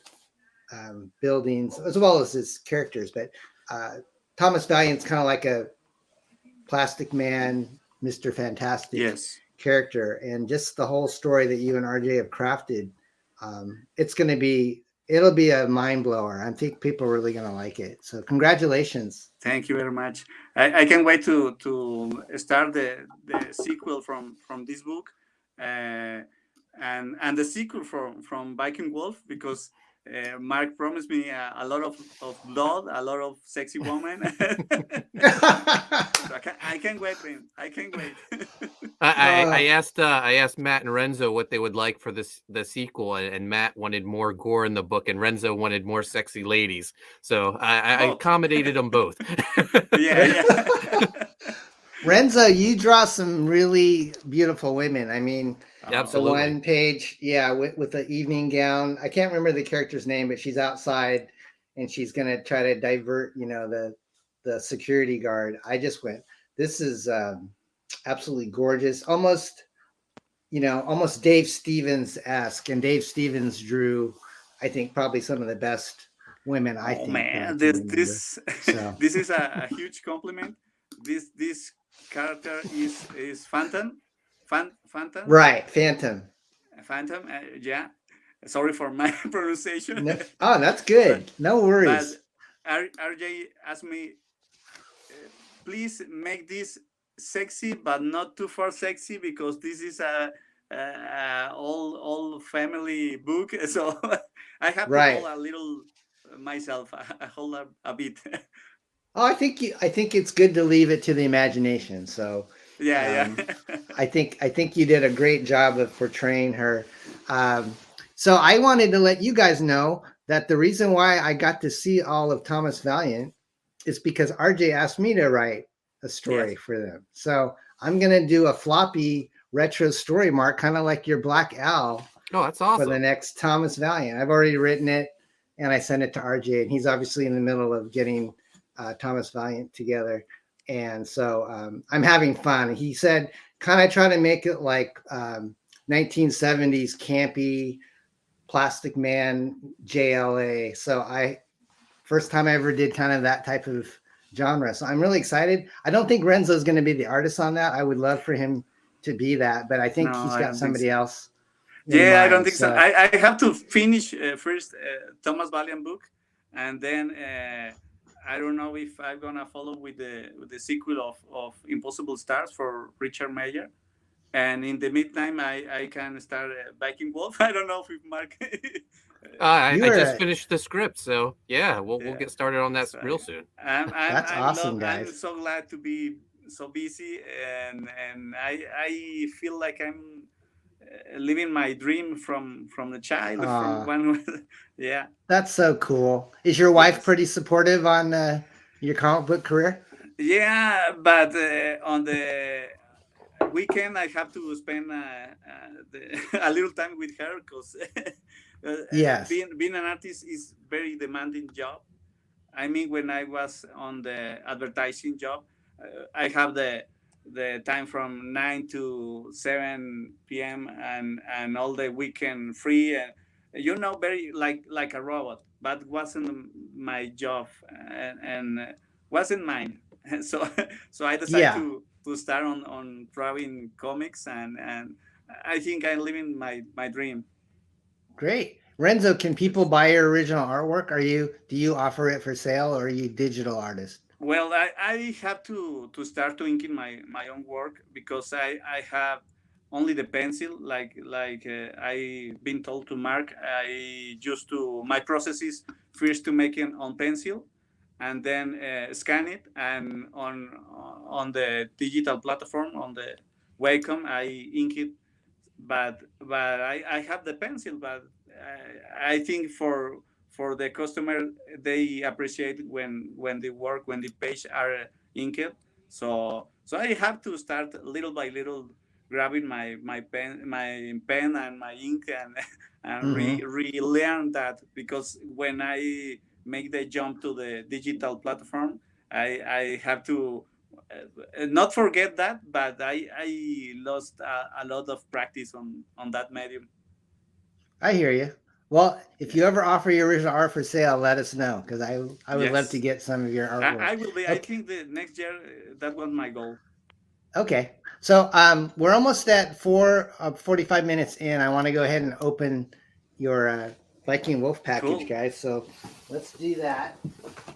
buildings as well as his characters. But Thomas Valiant's kind of like a Plastic Man, Mr. Fantastic character, and just the whole story that you and RJ have crafted. It'll be a mind blower. I think people are really going to like it. So congratulations. Thank you very much. I can't wait to start the sequel from this book, and the sequel from Viking Wolf, because Mark promised me a lot of blood, a lot of sexy women. So I can't wait, man. I can't wait. I asked Matt and Renzo what they would like for the sequel, and Matt wanted more gore in the book, and Renzo wanted more sexy ladies. So I accommodated them both. Yeah. Renzo, you draw some really beautiful women. I mean, absolutely. The one page, with the evening gown. I can't remember the character's name, but she's outside and she's going to try to divert, the security guard. I just went, this is absolutely gorgeous. Almost Dave Stevens-esque. And Dave Stevens drew, I think, probably some of the best women, I think. Man, this is a huge compliment. This character is Phantom. Phantom. Right, Phantom. Yeah. Sorry for my pronunciation. No, that's good. No worries. But RJ asked me, please make this sexy, but not too far sexy, because this is a all family book. So I have to hold a little myself. I hold a bit. Oh, I think it's good to leave it to the imagination. So yeah. I think you did a great job of portraying her. So I wanted to let you guys know that the reason why I got to see all of Thomas Valiant is because RJ asked me to write a story Yes. for them. So I'm going to do a floppy retro story, Mark, kind of like your Black Owl Oh, that's for awesome. the next Thomas Valiant. I've already written it and I sent it to RJ, and he's obviously in the middle of getting Thomas Valiant together. And so I'm having fun. He said, kind of try to make it like 1970s campy Plastic Man JLA. So first time I ever did kind of that type of genre. So I'm really excited. I don't think Renzo is going to be the artist on that. I would love for him to be that, but I think No, he's I got don't think somebody so. else. in Yeah, I mind. don't think so. I have to finish first Thomas Valiant book, and then I don't know if I'm gonna follow with the sequel of Impossible Stars for Richard Mayer. And in the meantime, I can start Viking Wolf. I don't know if Mark. I You are just a- finished the script, so yeah, we'll Yeah. get started on that So real soon. That's awesome, I'm guys. so glad to be so busy, and I feel like I'm living my dream from the child. From when, yeah. That's so cool. Is your wife Yes. pretty supportive on your comic book career? Yeah, but on the weekend I have to spend a little time with her because Yes. being an artist is very demanding job. I mean, when I was on the advertising job, I have the time from 9 to 7 p.m. and all the weekend free, and very like a robot. But wasn't my job, and wasn't mine. So so I decided Yeah. to start on drawing comics, and I think I'm living my dream. Great. Renzo, can people buy your original artwork? Do you offer it for sale, or are you a digital artist? Well, I have to start to inking my own work because I have only the pencil. Like I been told to Mark, I used to my process is first to make it on pencil, and then scan it, and on the digital platform on the Wacom I ink it. But I have the pencil, but I think for the customer they appreciate when the work when the page are inked. So I have to start little by little grabbing my pen and my ink and Mm-hmm. relearn that, because when I make the jump to the digital platform, I have to not forget that, but I lost a lot of practice on that medium. I hear you. Well, if you ever offer your original art for sale, let us know, because I would love to Yes, get some of your artwork. I will be. I Okay. think the next year that was my goal. Okay. So we're almost at 45 minutes in. I want to go ahead and open your Viking Wolf package, Cool. guys. So let's do that.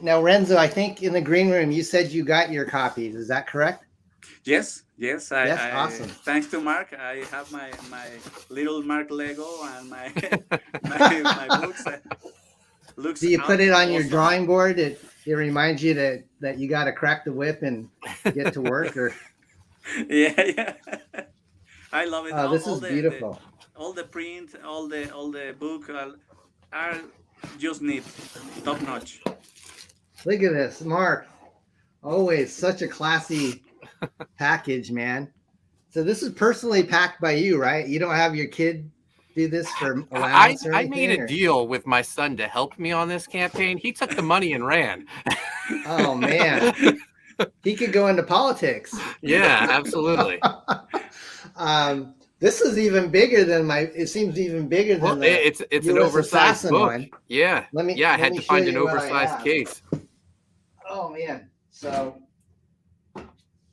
Now, Renzo, I think in the green room you said you got your copies. Is that correct? Yes. Yes, awesome. Thanks to Mark, I have my little Mark Lego and my my books. Looks Do you put it on your awesome. drawing board? It reminds you that you got to crack the whip and get to work, or Yeah. I love it. this is beautiful. All the print, all the book are just neat, top notch. Look at this, Mark. Always such a classy package, man. So this is personally packed by you, right? You don't have your kid do this for allowance or I anything? made a or- deal with my son to help me on this campaign. He took the money and ran. Oh man, he could go into politics. Yeah, absolutely. This is even bigger than my. It seems even bigger than Well, the it's an US oversized Assassin book. one. Yeah. Let me. Yeah, I let had me to show find an you what I oversized have. case. Oh man. So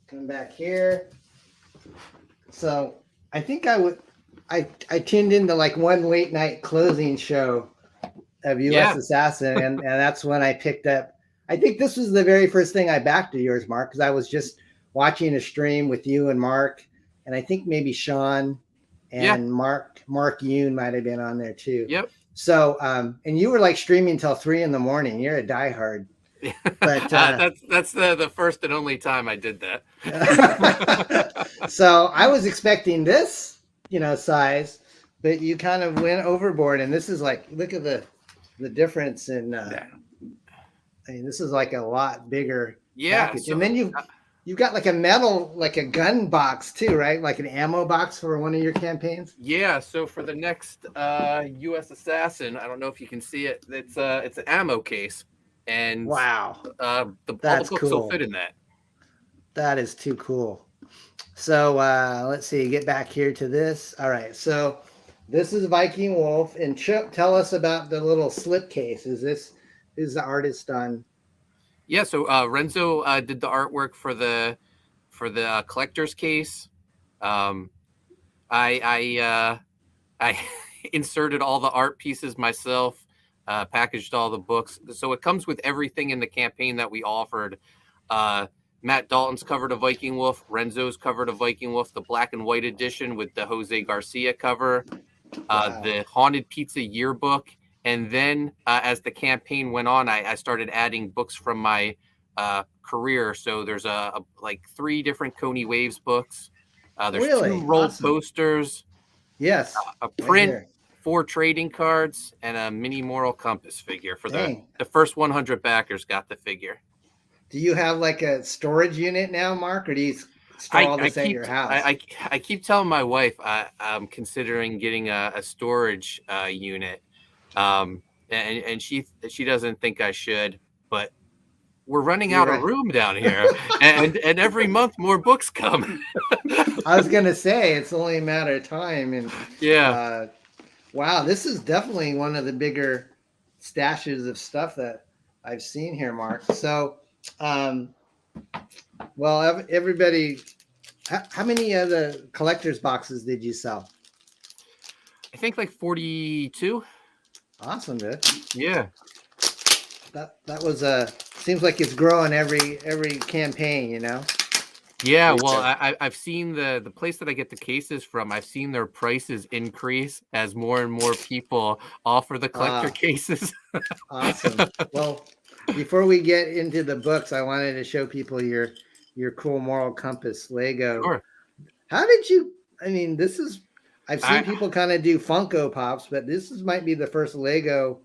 come back here. So I think I tuned into like one late night closing show of US Yeah. Assassin, and that's when I picked up. I think this was the very first thing I backed of yours, Mark, because I was just watching a stream with you and Mark, and I think maybe Sean and Mark Yoon might have been on there too. Yep. So and you were like streaming till 3 a.m. You're a diehard. But that's the first and only time I did that. So I was expecting this, size, but you kind of went overboard. And this is like, look at the the difference in. Yeah. I mean, this is like a lot bigger Yeah. package, So, and then you've got like a metal, like a gun box too, right? Like an ammo box for one of your campaigns. yeah. So for the next U.S. Assassin, I don't know if you can see it. It's an ammo case, and Wow, all the that's books will cool. fit in that. That is too cool. So let's see, get back here to this. All right, so this is Viking Wolf, and tell us about the little slip case. Is the artist done? Yeah. So Renzo did the artwork for the collector's case. I inserted all the art pieces myself, packaged all the books. So it comes with everything in the campaign that we offered. Matt Dalton's covered a Viking Wolf. Renzo's covered a Viking Wolf, the black and white edition with the Jose Garcia cover, Wow. the Haunted Pizza yearbook. And then as the campaign went on, I started adding books from my career. So there's like 3 different Coney Waves books. There's Really? 2 rolled Awesome. posters, Yes. a Right print, here. 4 trading cards, and a mini moral compass figure for Dang. the first 100 backers got the figure. Do you have like a storage unit now, Mark, or do you store all this at your house? I keep telling my wife I'm considering getting a storage unit, and she doesn't think I should, but we're running out of room down here, and every month more books come. I was gonna say it's only a matter of time, and yeah, wow, this is definitely one of the bigger stashes of stuff that I've seen here, Mark. So, well, everybody, how many of the collector's boxes did you sell? I think like 42. Awesome, dude. Yeah. That was seems like it's growing every campaign, you know. Yeah, well, I've seen the place that I get the cases from. I've seen their prices increase as more and more people offer the collector cases. Awesome. Well, before we get into the books, I wanted to show people your cool moral compass Lego. Sure. How did you? I mean, this is. I've seen people kind of do Funko Pops, but might be the first Lego.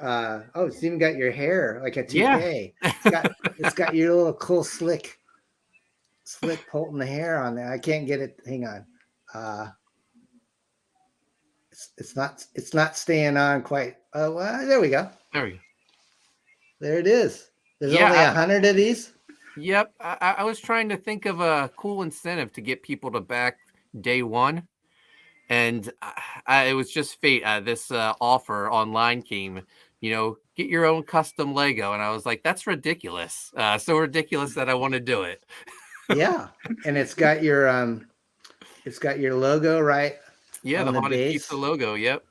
It's even got your hair like a toupee. Yeah. It's got your little cool slick Poulton hair on there. I can't get it. Hang on. It's not staying on quite. Oh, well, there we go. There we go. There it is. There's only 100 of these. Yep. I was trying to think of a cool incentive to get people to back day one. And it was just fate. This offer online came, get your own custom Lego. And I was like, that's ridiculous. So ridiculous that I want to do it. Yeah. And it's got your logo, right? Yeah, the Haunted Pizza logo. Yep.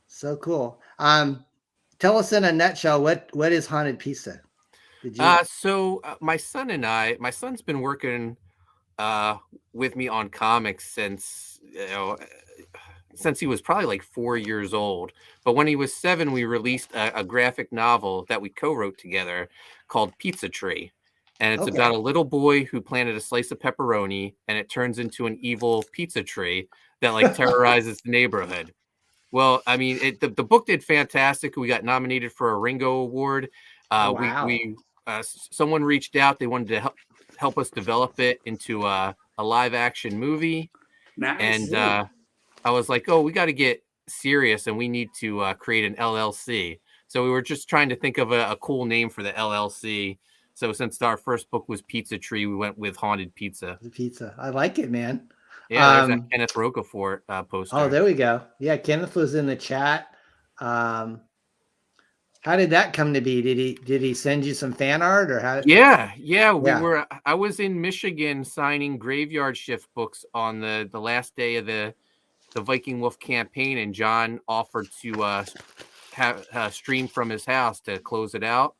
So cool. Tell us in a nutshell, what is Haunted Pizza? So my son's been working with me on comics since he was probably like 4 years old. But when he was 7, we released a graphic novel that we co-wrote together called Pizza Tree. And it's about a little boy who planted a slice of pepperoni, and it turns into an evil pizza tree that like terrorizes the neighborhood. Well, I mean, the book did fantastic. We got nominated for a Ringo Award. Wow. Someone reached out. They wanted to help us develop it into a live action movie. Nice. And I was like, we got to get serious, and we need to create an LLC. So we were just trying to think of a cool name for the LLC. So since our first book was Pizza Tree, we went with Haunted Pizza. The pizza. I like it, man. Yeah, there's that Kenneth Rocafort poster. Oh, there we go. Yeah, Kenneth was in the chat. How did that come to be? Did he send you some fan art or how? Yeah. I was in Michigan signing Graveyard Shift books on the last day of the Viking Wolf campaign, and John offered to have stream from his house to close it out.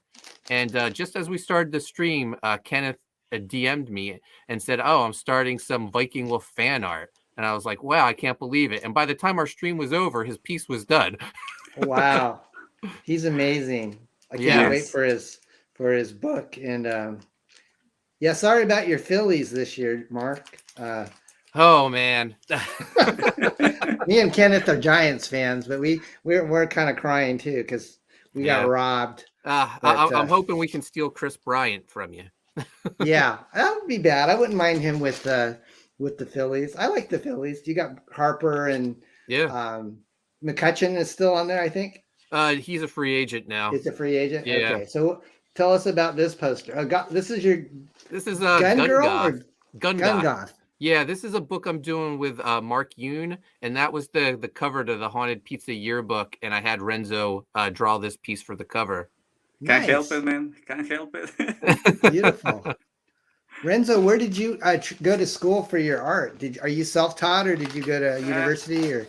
And just as we started the stream, Kenneth DM'd me and said, I'm starting some Viking Wolf fan art. And I was like, wow, I can't believe it. And by the time our stream was over, his piece was done. Wow. He's amazing. I can't wait for his book. And sorry about your Phillies this year, Mark. Oh man. Me and Kenneth are Giants fans, but we're kind of crying too because We got robbed. I'm hoping we can steal Chris Bryant from you. Yeah, that would be bad. I wouldn't mind him with the Phillies. I like the Phillies. You got Harper and McCutcheon is still on there, I think. He's a free agent now. He's a free agent. Yeah. Okay, so tell us about this poster. This is Gun Girl Goth. or Gun Gun Goth. Goth. Yeah, this is a book I'm doing with Mark Yoon, and that was the cover to the Haunted Pizza Yearbook, and I had Renzo draw this piece for the cover. Can't help it, man. Can't help it. Beautiful. Renzo, where did you go to school for your art? Are you self-taught or did you go to university or?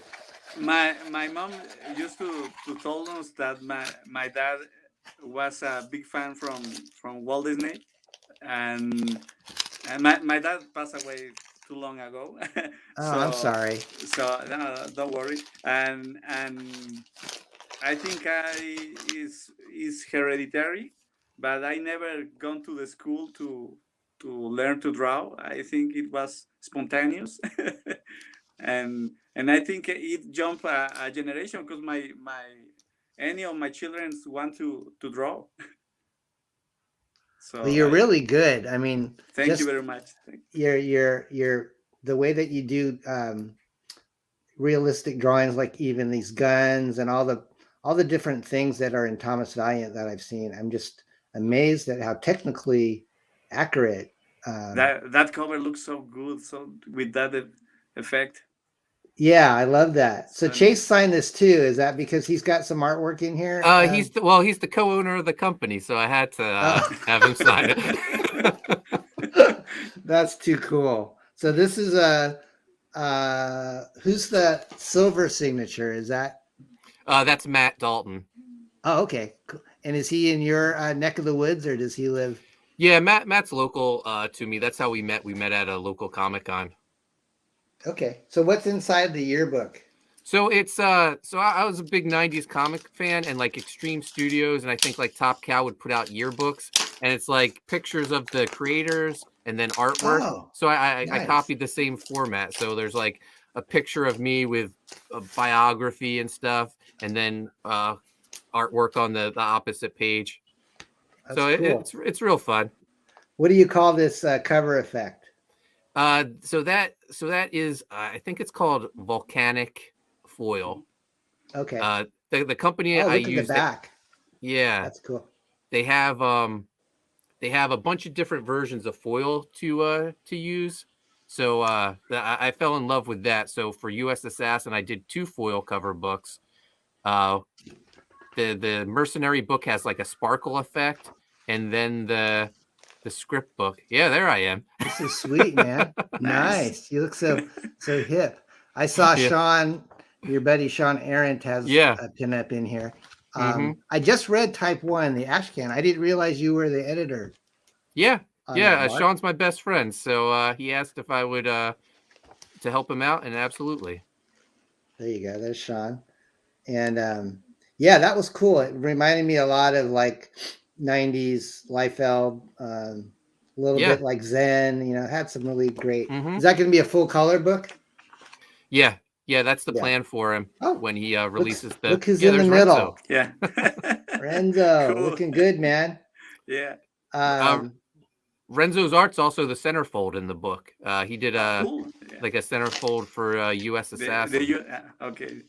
My mom used to told us that my dad was a big fan from Walt Disney, and my dad passed away too long ago. I'm sorry. So no, don't worry. And I think is hereditary, but I never gone to the school to learn to draw. I think it was spontaneous, and I think it jumped a generation because any of my children want to draw. So well, you're really good. I mean, thank you very much. You're the way that you do realistic drawings, like even these guns and all the different things that are in Thomas Valiant that I've seen. I'm just amazed at how technically accurate. That cover looks so good. So with that effect. Yeah, I love that. So Chase signed this too. Is that because he's got some artwork in here? He's the co-owner of the company, so I had to have him sign it. That's too cool. So this is who's the silver signature? Is that? That's Matt Dalton. Oh, okay. And is he in your neck of the woods, or does he live? Yeah, Matt's local to me. That's how we met. We met at a local Comic-Con. Okay, so what's inside the yearbook? So it's I was a big 90s comic fan, and like Extreme Studios and I think like Top Cow would put out yearbooks, and it's like pictures of the creators and then artwork. Oh, so I nice. copied the same format. So there's like a picture of me with a biography and stuff, and then artwork on the opposite page. That's so cool. It's real fun. What do you call this cover effect? So that is I think it's called volcanic foil. Okay. The company look I at use the back. Yeah, that's cool. They have a bunch of different versions of foil to use. So I fell in love with that. So for US Assassin, I did 2 foil cover books. The Mercenary book has like a sparkle effect, and then the script book. Yeah, there I am. This is sweet, man. Nice. You look so hip. I saw Sean, your buddy Sean Arendt has a pinup in here. I just read Type 1, the Ashcan. I didn't realize you were the editor. Yeah. Sean's my best friend. So he asked if I would to help him out, and absolutely. There you go. There's Sean. And that was cool. It reminded me a lot of like 90s Liefeld, a little bit like Zen, it had some really great. Is that going to be a full color book? Yeah, that's the plan for him when he releases the. Look who's in the middle. Renzo. Yeah, Renzo, cool. Looking good, man. Yeah. Renzo's art's also the centerfold in the book. He did like a centerfold for US Assassin. Okay.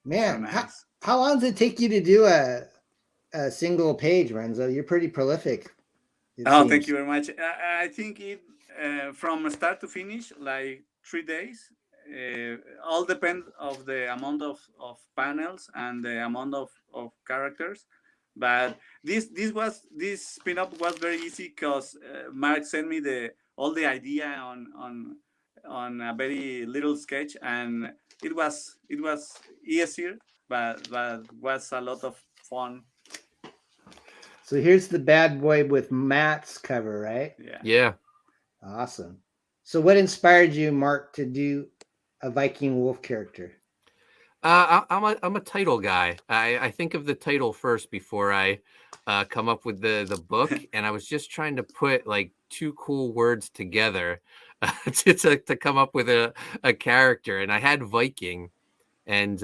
Man, nice. How long does it take you to do a single page, Renzo? You're pretty prolific. Thank you very much. I think it from start to finish, like 3 days. All depends of the amount of panels and the amount of characters. But this spin-off was very easy because Mark sent me all the idea on a very little sketch, and it was easier, but was a lot of fun. So here's the bad boy with Matt's cover, right? Yeah. Awesome. So what inspired you, Mark, to do a Viking Wolf character? I'm a title guy. I think of the title first before I come up with the book, and I was just trying to put like 2 cool words together to come up with a character, and I had Viking, and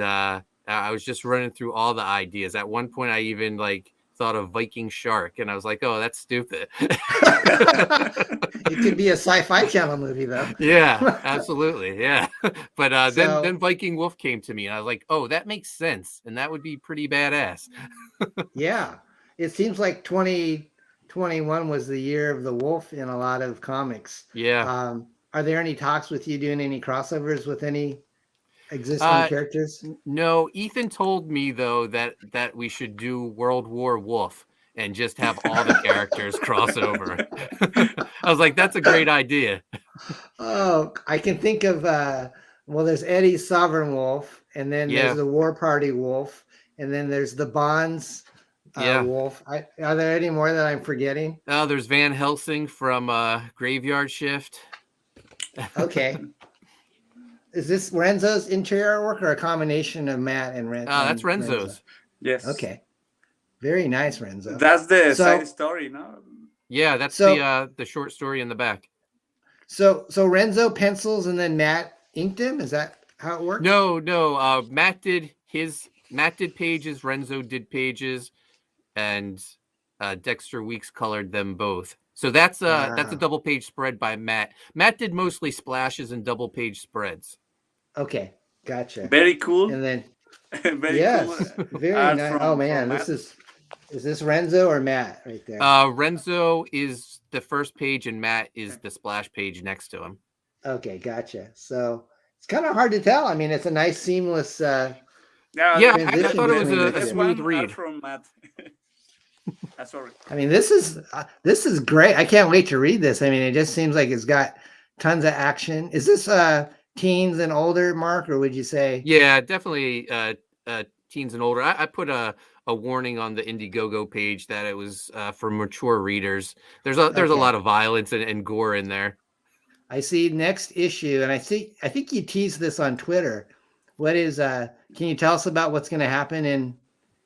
I was just running through all the ideas. At one point, I even like thought of Viking shark, and I was like, "Oh, that's stupid." It could be a sci-fi channel movie, though. Yeah, absolutely. Yeah, but So- then Viking Wolf came to me, and I was like, "Oh, that makes sense, and that would be pretty badass." Yeah, it seems like 2021 was the year of the wolf in a lot of comics. Yeah. Are there any talks with you doing any crossovers with any existing characters? No, Ethan told me though that we should do World War Wolf and just have all the characters cross over. I was like, that's a great idea. Oh, I can think of well, there's Eddie's Sovereign Wolf, and then Yeah. there's the War Party Wolf, and then there's the Bonds Yeah. Wolf. Are there any more that I'm forgetting? Oh, there's Van Helsing from Graveyard Shift. Okay. Is this Renzo's interior work or a combination of Matt and Renzo? That's Renzo's. Yes. Okay. Very nice, Renzo. That's the So- side story, no? Yeah, that's So- the short story in the back. So Renzo pencils and then Matt inked him? Is that how it works? No. Matt did pages, Renzo did pages, and Dexter Weeks colored them both. So that's a Wow. double page spread by Matt. Matt did mostly splashes and double page spreads. Okay, gotcha. Very cool. And then Very yes, cool. very art nice. from- Oh man, from this Matt. is this Renzo or Matt right there? Renzo is the first page and Matt is the splash page next to him. Okay, gotcha. So it's kind of hard to tell. I mean, it's a nice seamless. Yeah, I transition thought it was between the a two. smooth One art read. from Matt. Sorry. I mean, this is great. I can't wait to read this. I mean, it just seems like it's got tons of action. Is this teens and older, Mark, or would you say? Yeah, definitely teens and older. I put a warning on the Indiegogo page that it was for mature readers. There's a Okay. lot of violence and gore in there. I see next issue, and I think you teased this on Twitter. What is? Can you tell us about what's going to happen in?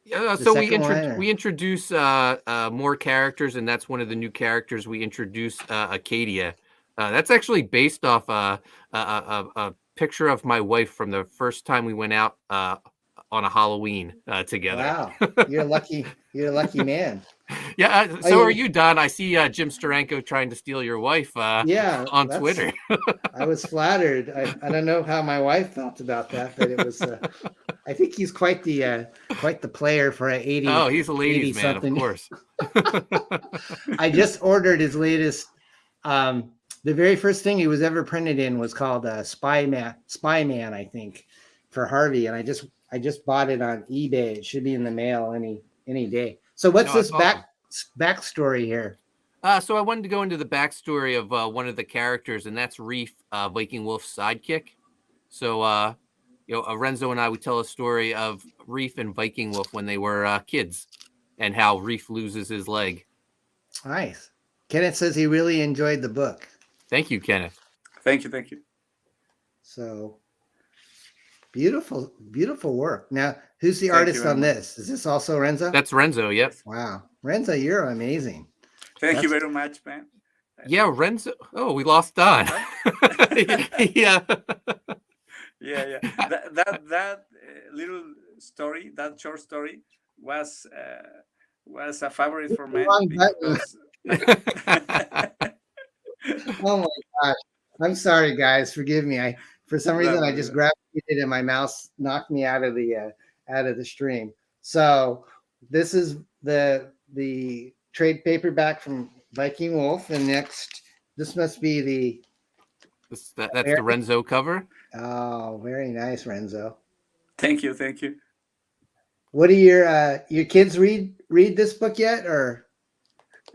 Yeah, The so we second one, or- we introduce more characters, and that's one of the new characters we introduce, Acadia. That's actually based off a picture of my wife from the first time we went out on a Halloween together. Wow, you're lucky. You're a lucky man. Yeah, so are you, Don? I see Jim Steranko trying to steal your wife Yeah, on that's- Twitter. I was flattered. I don't know how my wife felt about that, but it was. I think he's quite the player for an 80. Oh, he's a ladies' man, of 80-something. course. I just ordered his latest. The very first thing he was ever printed in was called Spy Man, I think, for Harvey, and I just bought it on eBay. It should be in the mail any day. So what's No, this that's backstory here? So I wanted to go into the backstory of one of the characters, and that's Reef, Viking Wolf's sidekick. So, Renzo and I would tell a story of Reef and Viking Wolf when they were kids, and how Reef loses his leg. Nice. Kenneth says he really enjoyed the book. Thank you, Kenneth. Thank you. So beautiful work. Now, who's the Thank you artist very on much. this? Is this also Renzo? That's Renzo. Yep. Wow, Renzo, you're amazing. Thank you That's- very much, man. Yeah, Renzo. Oh, we lost Don. Yeah. Yeah. That little story, that short story, was a favorite for me Wrong button. because Oh my gosh. I'm sorry, guys. Forgive me. For some reason I just grabbed it and my mouse knocked me out of the stream. So this is the trade paperback from Viking Wolf, and next this must be That's the Renzo cover. very nice, Renzo. thank you. What do your kids read this book yet, or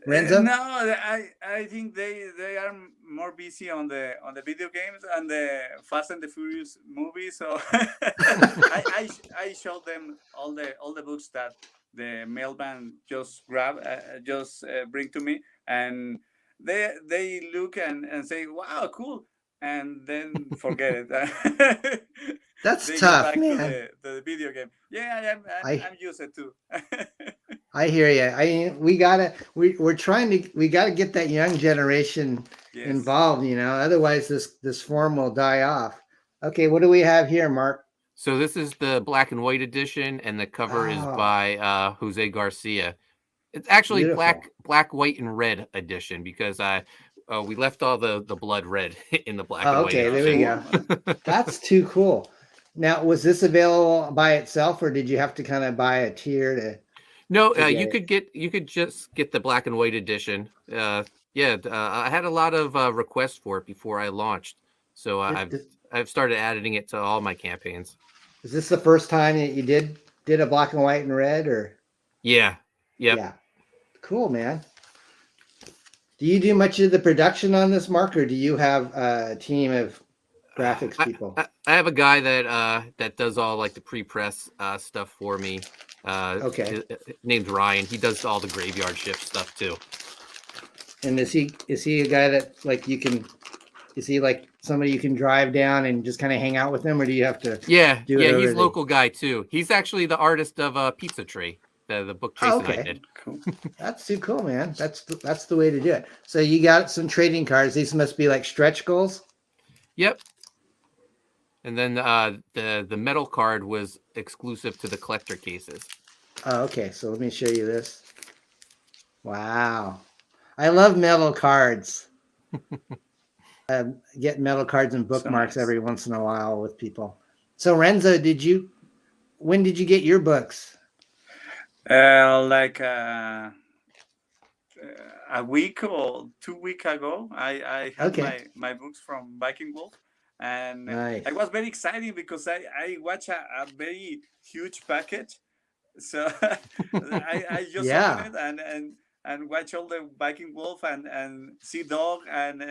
Renzo? No, I think they are more busy on the video games and the Fast and the Furious movies. So I showed them all the books that the mailman just bring to me, and they look and say, "Wow, cool," and then forget it. That's They tough, get man. back to the video game. Yeah, I'm used to. I hear you. I mean, we gotta get that young generation Yes. involved. Otherwise this form will die off. Okay, what do we have here, Mark? So this is the black and white edition, and the cover is by Jose Garcia. It's actually Beautiful. black, white, and red edition because we left all the blood red in the black and white. Okay, there we go. That's too cool. Now, was this available by itself, or did you have to kind of buy a tier to? No, you could just get the black and white edition. I had a lot of requests for it before I launched, so I've started adding it to all my campaigns. Is this the first time that you did a black and white and red, or? Yeah. Yep. Yeah. Cool, man. Do you do much of the production on this, Mark, or do you have a team of graphics people? I have a guy that does all like the pre-press stuff for me. Okay. Named Ryan. He does all the graveyard shift stuff too. And is he a guy that like you can? Is he like somebody you can drive down and just kind of hang out with him, or do you have to? Yeah, he's a local guy too. He's actually the artist of Pizza Tree, the book Jason and I did. Cool. That's too cool, man. That's the way to do it. So you got some trading cards. These must be like stretch goals. Yep. And then the metal card was exclusive to the collector cases. Oh, okay. So let me show you this. Wow, I love metal cards. Get metal cards and bookmarks every once in a while with people. So Renzo, when did you get your books? Like a week or 2 weeks ago, I had my books from Viking Wolf, and I was very excited because I watched a very huge package. So I just opened it and watch all the Viking Wolf and Sea Dog, and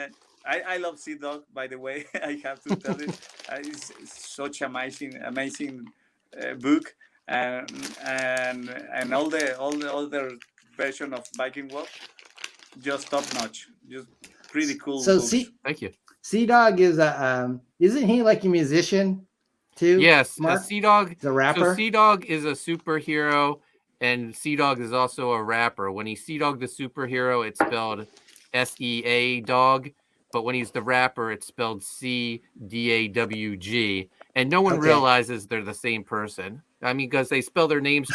I love Sea Dog, by the way. I have to tell it. It's such amazing book, and all the older version of Viking Wolf, just top notch, just pretty cool. So books. Thank you. Sea Dog is isn't he like a musician too? Yes, Mark? Sea Dog. The rapper. So Sea Dog is a superhero, and Sea Dog is also a rapper. When he's Sea Dog the superhero, it's spelled SEA dog, but when he's the rapper, it's spelled CDAWG, and no one realizes they're the same person. I mean, because they spell their names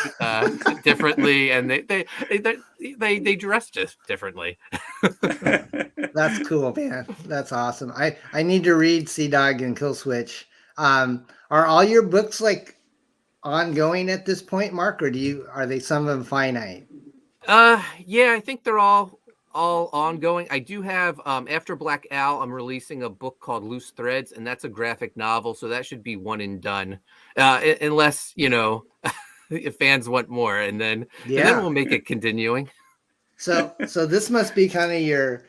differently, and they dress just differently. That's cool, man. That's awesome. I need to read Sea Dog and Kill Switch. Are all your books like ongoing at this point, Mark, or are they some of them finite? Yeah, I think they're all ongoing. I do have after Black Owl, I'm releasing a book called Loose Threads, and that's a graphic novel, so that should be one and done, unless if fans want more, and then we'll make it continuing. So this must be kind of your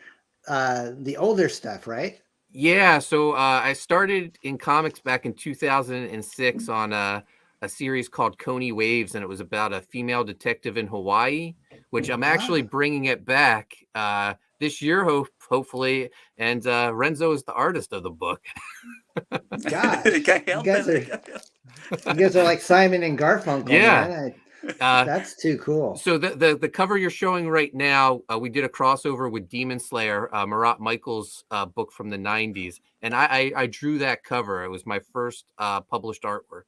the older stuff, right? Yeah, so I started in comics back in 2006 on a series called Coney Waves, and it was about a female detective in Hawaii, which I'm actually bringing it back this year, hopefully. And Renzo is the artist of the book. God, you guys are like Simon and Garfunkel. Yeah. Man. That's too cool. So the cover you're showing right now, we did a crossover with Demon Slayer, Marat Michael's book from the 90s. And I drew that cover. It was my first published artwork.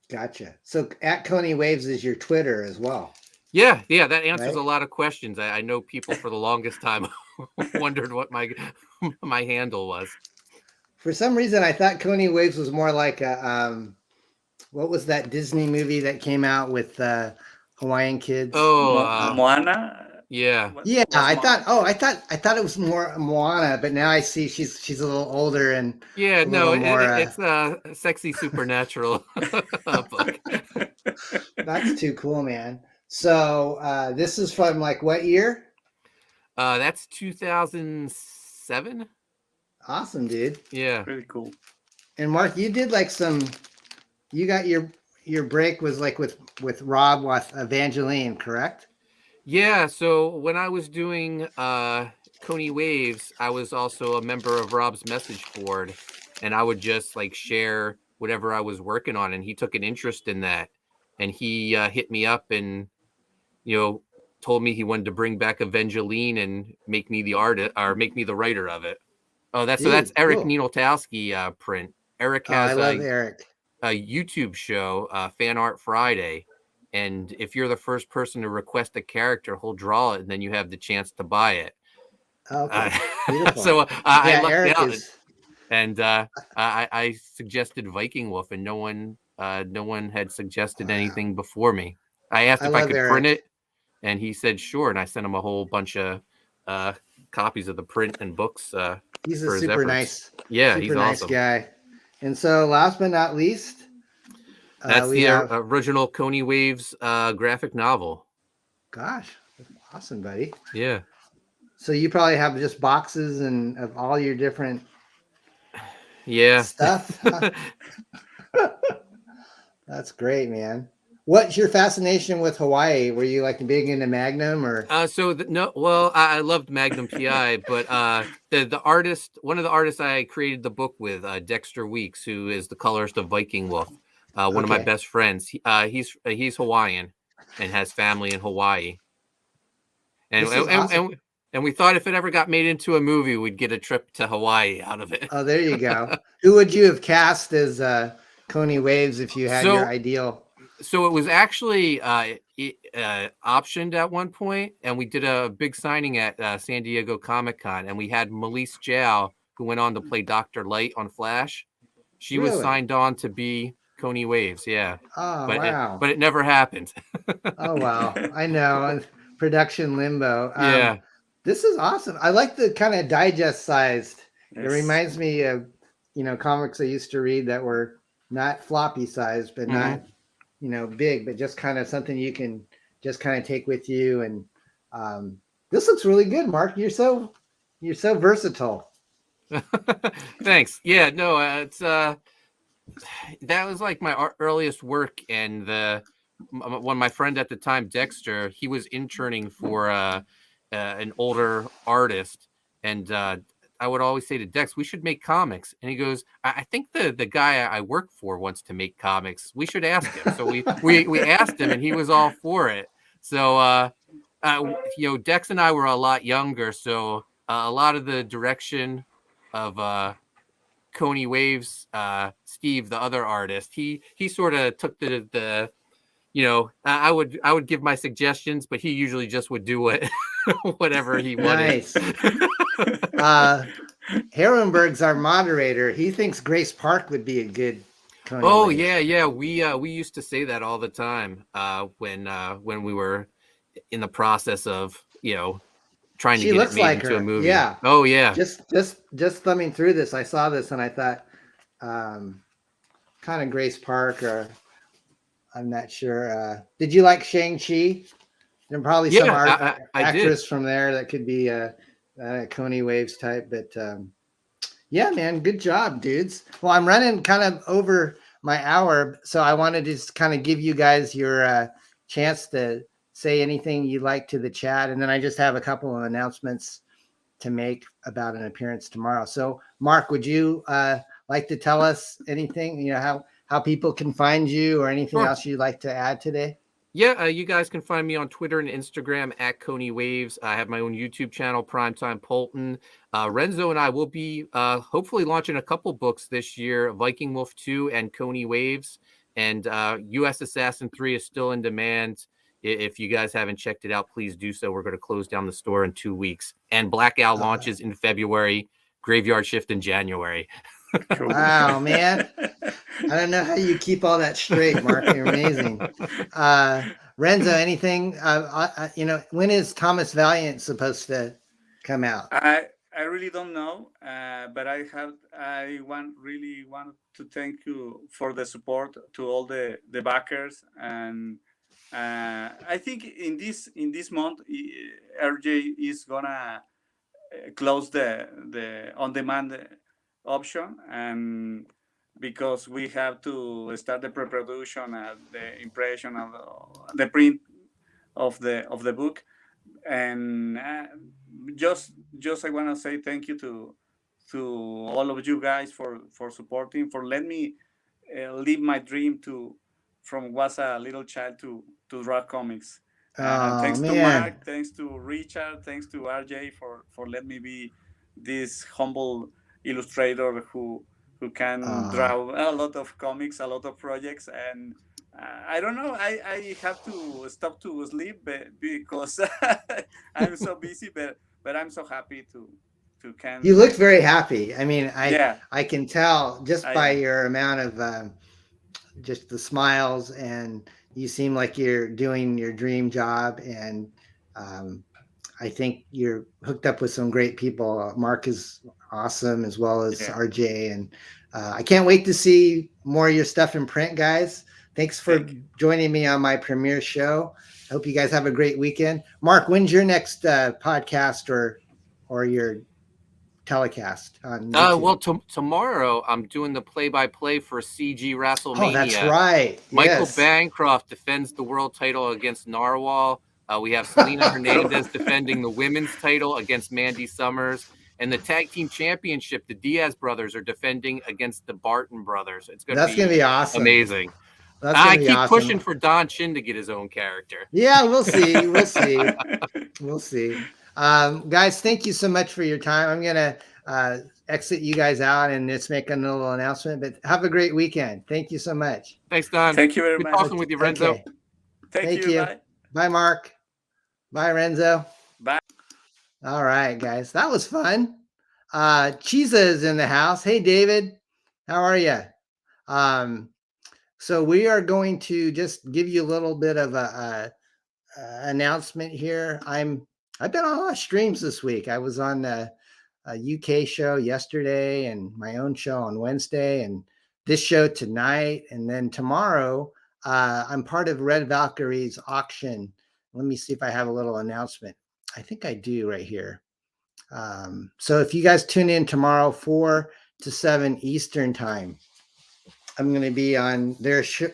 Gotcha. So at Coney Waves is your Twitter as well. Yeah, that answers a lot of questions. I know people for the longest time wondered what my handle was. For some reason, I thought Coney Waves was more like a what was that Disney movie that came out with Hawaiian kids? Oh, Moana. Yeah. Yeah, I thought it was more Moana, but now I see she's a little older and it's a sexy supernatural book. That's too cool, man. So this is from like what year? That's 2007. Awesome, dude. Yeah, pretty cool. And Mark, you did like you got your break was like with Rob with Evangeline, correct? Yeah, so when I was doing Coney Waves, I was also a member of Rob's message board, and I would just like share whatever I was working on, and he took an interest in that, and he hit me up and told me he wanted to bring back Evangeline and make me the artist or make me the writer of it. Oh, that's Eric Nienoltowski print. Eric has I love Eric. YouTube show, Fan Art Friday. And if you're the first person to request a character, he'll draw it, and then you have the chance to buy it. Okay, beautiful. So I Yeah, lucked Eric out, is. and I suggested Viking Wolf, and no one had suggested anything before me. I asked I if I love could Eric. print it, and he said sure, and I sent him a whole bunch of copies of the print and books. He's for a his super efforts. nice, Yeah, super he's nice awesome. guy. And so, last but not least, That's we the have. original Coney Waves graphic novel. Gosh, awesome, buddy. Yeah. So you probably have just boxes and of all your different Yeah. stuff. That's great, man. What's your fascination with Hawaii? Were you like big into Magnum or? No, well, I loved Magnum PI, but the artist, one of the artists I created the book with, Dexter Weeks, who is the colorist of Viking Wolf, one of my Okay. best friends. He's Hawaiian and has family in Hawaii. And This is awesome. and we thought if it ever got made into a movie, we'd get a trip to Hawaii out of it. Oh, there you go. Who would you have cast as Coney Waves if you had your ideal? So it was actually optioned at one point, and we did a big signing at San Diego Comic-Con, and we had Melise Zhao, who went on to play Dr. Light on Flash. She was Really? signed on to be Coney Waves, yeah. Oh, but wow. But it never happened. Oh, wow. I know. Production limbo. Yeah. This is awesome. I like the kind of digest sized. Yes. It reminds me of, comics I used to read that were not floppy sized, but not, big, but just kind of something you can just kind of take with you. And this looks really good, Mark. You're so versatile. Thanks. Yeah, no, it's that was like my earliest work, and when my friend at the time, Dexter, he was interning for an older artist, and I would always say to Dex, we should make comics. And he goes, I think the guy I work for wants to make comics. We should ask him. So we asked him, and he was all for it. So, Dex and I were a lot younger. So a lot of the direction of Coney Waves, Steve, the other artist, he sort of took the I would give my suggestions, but he usually just would do whatever he wanted. Nice. Herrenberg's our moderator. He thinks Grace Park would be a good Coney Waves. Yeah. We used to say that all the time when we were in the process of trying to get it made into a movie. Yeah. Oh yeah. Just thumbing through this, I saw this and I thought, kind of Grace Park, or I'm not sure. Did you like Shang-Chi? There's probably some actress from there that could be a Coney Waves type, but yeah, man, good job, dudes. Well, I'm running kind of over my hour, so I wanted to just kind of give you guys your chance to say anything you like to the chat, and then I just have a couple of announcements to make about an appearance tomorrow. So, Mark, would you like to tell us anything? How people can find you, or anything else you'd like to add today? Yeah, you guys can find me on Twitter and Instagram at Coney Waves. I have my own YouTube channel, Primetime Poulton. Renzo and I will be hopefully launching a couple books this year, Viking Wolf 2 and Coney Waves. And U.S. Assassin 3 is still in demand. If you guys haven't checked it out, please do so. We're going to close down the store in 2 weeks. And Black Owl launches in February, Graveyard Shift in January. Wow, man. I don't know how you keep all that straight, Mark. You're amazing. Renzo, anything? When is Thomas Valiant supposed to come out? I really don't know, but I really want to thank you for the support to all the backers, and I think in this month, RJ is gonna close the on-demand option, and because we have to start the pre-production and the impression of the print of the book, and just I want to say thank you to all of you guys for supporting, for letting me live my dream from was a little child to draw comics. Thanks to Mark, thanks to Richard, thanks to RJ for letting me be this humble illustrator who can draw a lot of comics, a lot of projects, and I don't know. I have to stop to sleep because I'm so busy, but I'm so happy to can. You look very happy. I mean, Yeah, I can tell just I by am. your amount of just the smiles, and you seem like you're doing your dream job. And um, I think you're hooked up with some great people. Mark is awesome, as well as Yeah. RJ. And I can't wait to see more of your stuff in print, guys. Thanks for Thank you. joining me on my premiere show. I hope you guys have a great weekend. Mark, when's your next podcast or your telecast on YouTube? Well, tomorrow I'm doing the play-by-play for CG WrestleMania. Oh, that's right. Michael Yes. Bancroft defends the world title against Narwhal. We have Selena Hernandez defending the women's title against Mandy Summers. And the tag team championship, the Diaz brothers are defending against the Barton brothers. It's going That's to be awesome. Amazing. That's I gonna be keep awesome. pushing for Don Chin to get his own character. Yeah, we'll see. We'll see. We'll see. Guys, thank you so much for your time. I'm gonna exit you guys out and just make a little announcement. But have a great weekend. Thank you so much. Thanks, Don. Thank you very Good much. talking with you, Renzo. Okay. Thank you. Bye. Bye, Mark. Bye, Renzo. Bye. All right, guys. That was fun. Chiza is in the house. Hey, David. How are you? So we are going to just give you a little bit of a announcement here. I've been on a lot of streams this week. I was on a UK show yesterday and my own show on Wednesday and this show tonight. And then tomorrow, I'm part of Red Valkyrie's auction. Let me see if I have a little announcement. I think I do right here. So if you guys tune in tomorrow, 4 to 7 Eastern time, I'm going to be on their show.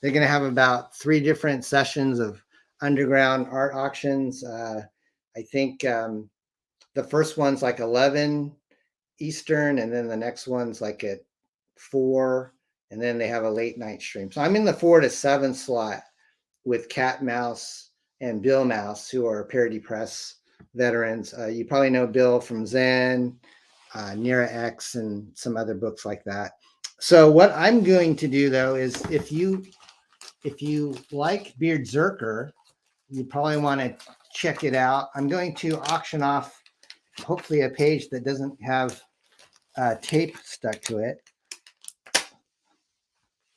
They're going to have about 3 different sessions of underground art auctions. I think the first one's like 11 Eastern, and then the next one's like at 4, and then they have a late night stream. So I'm in the 4 to 7 slot with Cat Mouse and Bill Mouse, who are Parody Press veterans. You probably know Bill from Zen, Nira X, and some other books like that. So what I'm going to do though is if you like BEARDZZERKER, you probably want to check it out. I'm going to auction off hopefully a page that doesn't have tape stuck to it.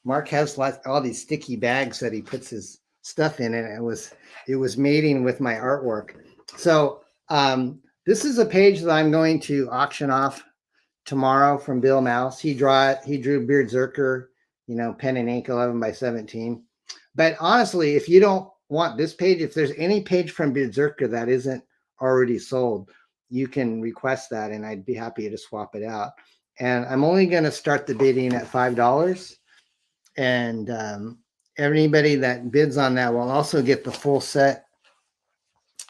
Mark has all these sticky bags that he puts his stuff in, and it was mating with my artwork. So this is a page that I'm going to auction off tomorrow from Bill Mouse. He drew BEARDZZERKER, pen and ink, 11 by 17. But honestly, if you don't want this page, if there's any page from BEARDZZERKER that isn't already sold, you can request that, and I'd be happy to swap it out. And I'm only going to start the bidding at $5. And anybody that bids on that will also get the full set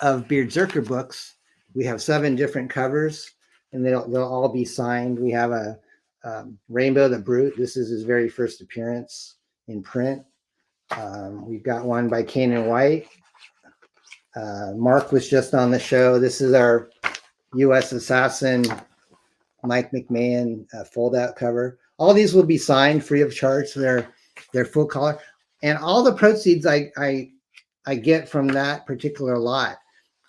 of BEARDZZERKER books. We have 7 different covers, and they'll all be signed. We have a Rainbow the Brute. This is his very first appearance in print. We've got one by Kanan White. Mark was just on the show. This is our U.S. Assassin Mike McMahon fold-out cover. All these will be signed free of charge. So they're full color, and all the proceeds I get from that particular lot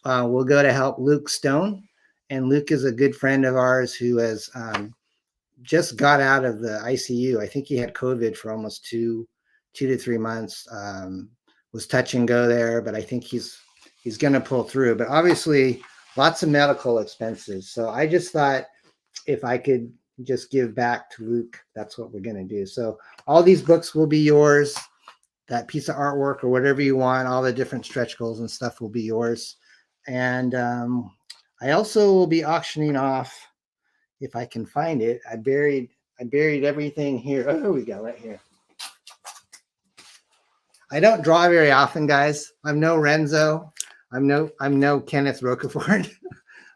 will go to help Luke Stone. And Luke is a good friend of ours who has just got out of the ICU. I think he had COVID for almost 2 to 3 months. Was touch and go there, but I think he's going to pull through. But obviously, lots of medical expenses. So I just thought if I could just give back to Luke, that's what we're going to do. So all these books will be yours. That piece of artwork or whatever you want, all the different stretch goals and stuff will be yours. And I also will be auctioning off, if I can find it. I buried everything here. Oh, here we go, right here. I don't draw very often, guys. I'm no Renzo. I'm no Kenneth Roquefort,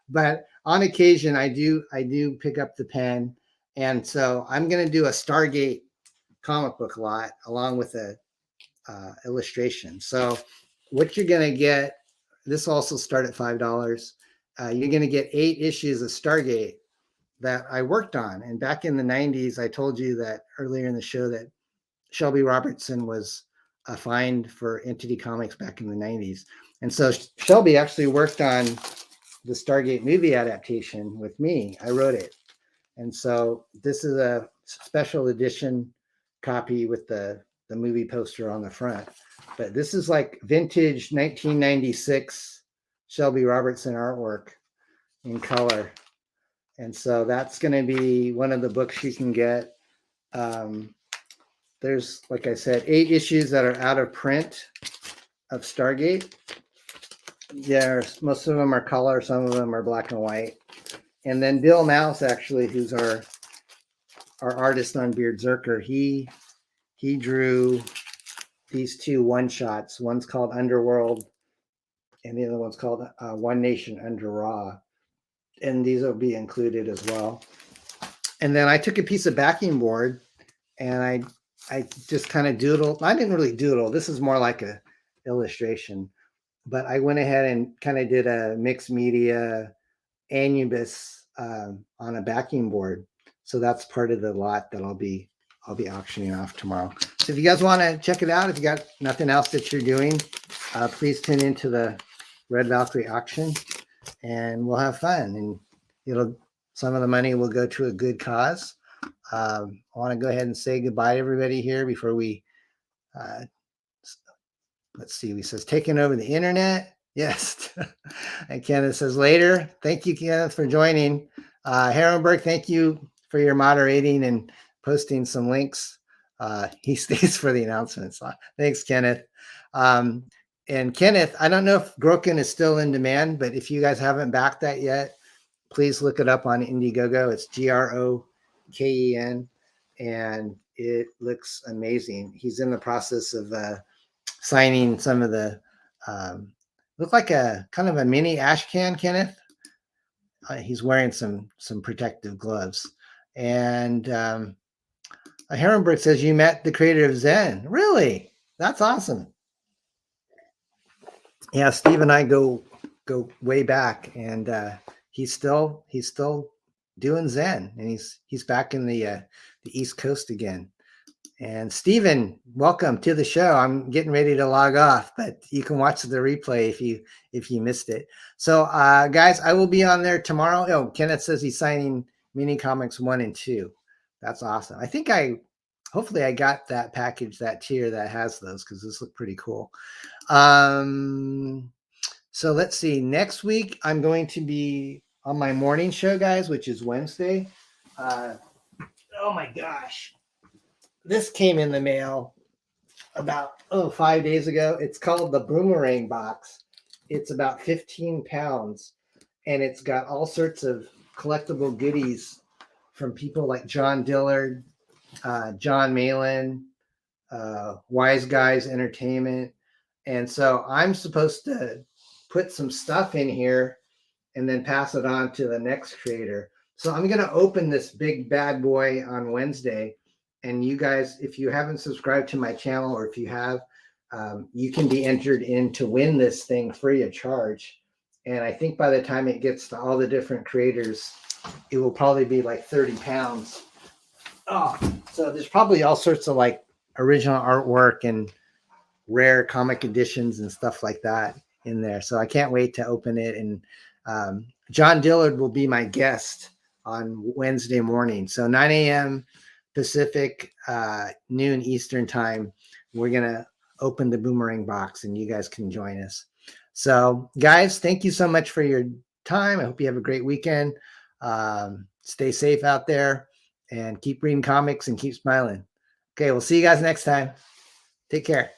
but on occasion I do pick up the pen. And so I'm going to do a Stargate comic book lot along with a illustration. So what you're going to get, this also start at $5. You're going to get 8 issues of Stargate, that I worked on. And back in the 90s, I told you that earlier in the show that Shelby Robertson was a find for Entity Comics back in the 90s. And so Shelby actually worked on the Stargate movie adaptation with me. I wrote it. And so this is a special edition copy with the movie poster on the front. But this is like vintage 1996 Shelby Robertson artwork in color. And so that's going to be one of the books you can get. There's, like I said, 8 issues that are out of print of Stargate. Most of them are color, some of them are black and white. And then Bill Mouse, actually, who's our artist on BEARDZZERKER, he drew these 2 one-shots. One's called Underworld, and the other one's called One Nation Under Ra. And these will be included as well. And then I took a piece of backing board, and I just kind of doodled. I didn't really doodle. This is more like a illustration. But I went ahead and kind of did a mixed media Anubis on a backing board. So that's part of the lot that I'll be auctioning off tomorrow. So if you guys want to check it out, if you got nothing else that you're doing, please tune into the Red Valkyrie auction, and we'll have fun. And some of the money will go to a good cause. I want to go ahead and say goodbye to everybody here before we. Let's see. He says taking over the internet. Yes. And Kenneth says later. Thank you, Kenneth, for joining. Herrenberg, thank you for your moderating and posting some links. He stays for the announcements. Thanks, Kenneth. And Kenneth, I don't know if Groken is still in demand, but if you guys haven't backed that yet, please look it up on Indiegogo. It's GROKEN, and it looks amazing. He's in the process of signing some of the look like a kind of a mini ash can, Kenneth. He's wearing some protective gloves. And Herrenberg says you met the creator of Zen. Really? That's awesome. Yeah, Steve and I go way back, and he's still doing Zen, and he's back in the East Coast again. And Steven, welcome to the show. I'm getting ready to log off, but you can watch the replay if you missed it. So guys, I will be on there tomorrow. Oh, Kenneth says he's signing Mini Comics 1 and 2. That's awesome. I think hopefully I got that package, that tier that has those, because those look pretty cool. So let's see. Next week, I'm going to be on my morning show, guys, which is Wednesday. Oh my gosh. This came in the mail about 5 days ago. It's called the Boomerang Box. It's about 15 pounds, and it's got all sorts of collectible goodies from people like John Dillard, John Malin, Wise Guys Entertainment. And so I'm supposed to put some stuff in here and then pass it on to the next creator. So I'm going to open this big bad boy on Wednesday. And you guys, if you haven't subscribed to my channel, or if you have, you can be entered in to win this thing free of charge. And I think by the time it gets to all the different creators, it will probably be like 30 pounds. Oh, so there's probably all sorts of like original artwork and rare comic editions and stuff like that in there. So I can't wait to open it. And John Dillard will be my guest on Wednesday morning. So 9 a.m. Pacific, noon Eastern time, we're going to open the Boomerang Box, and you guys can join us. So guys, thank you so much for your time. I hope you have a great weekend. Stay safe out there and keep reading comics and keep smiling. Okay, we'll see you guys next time. Take care.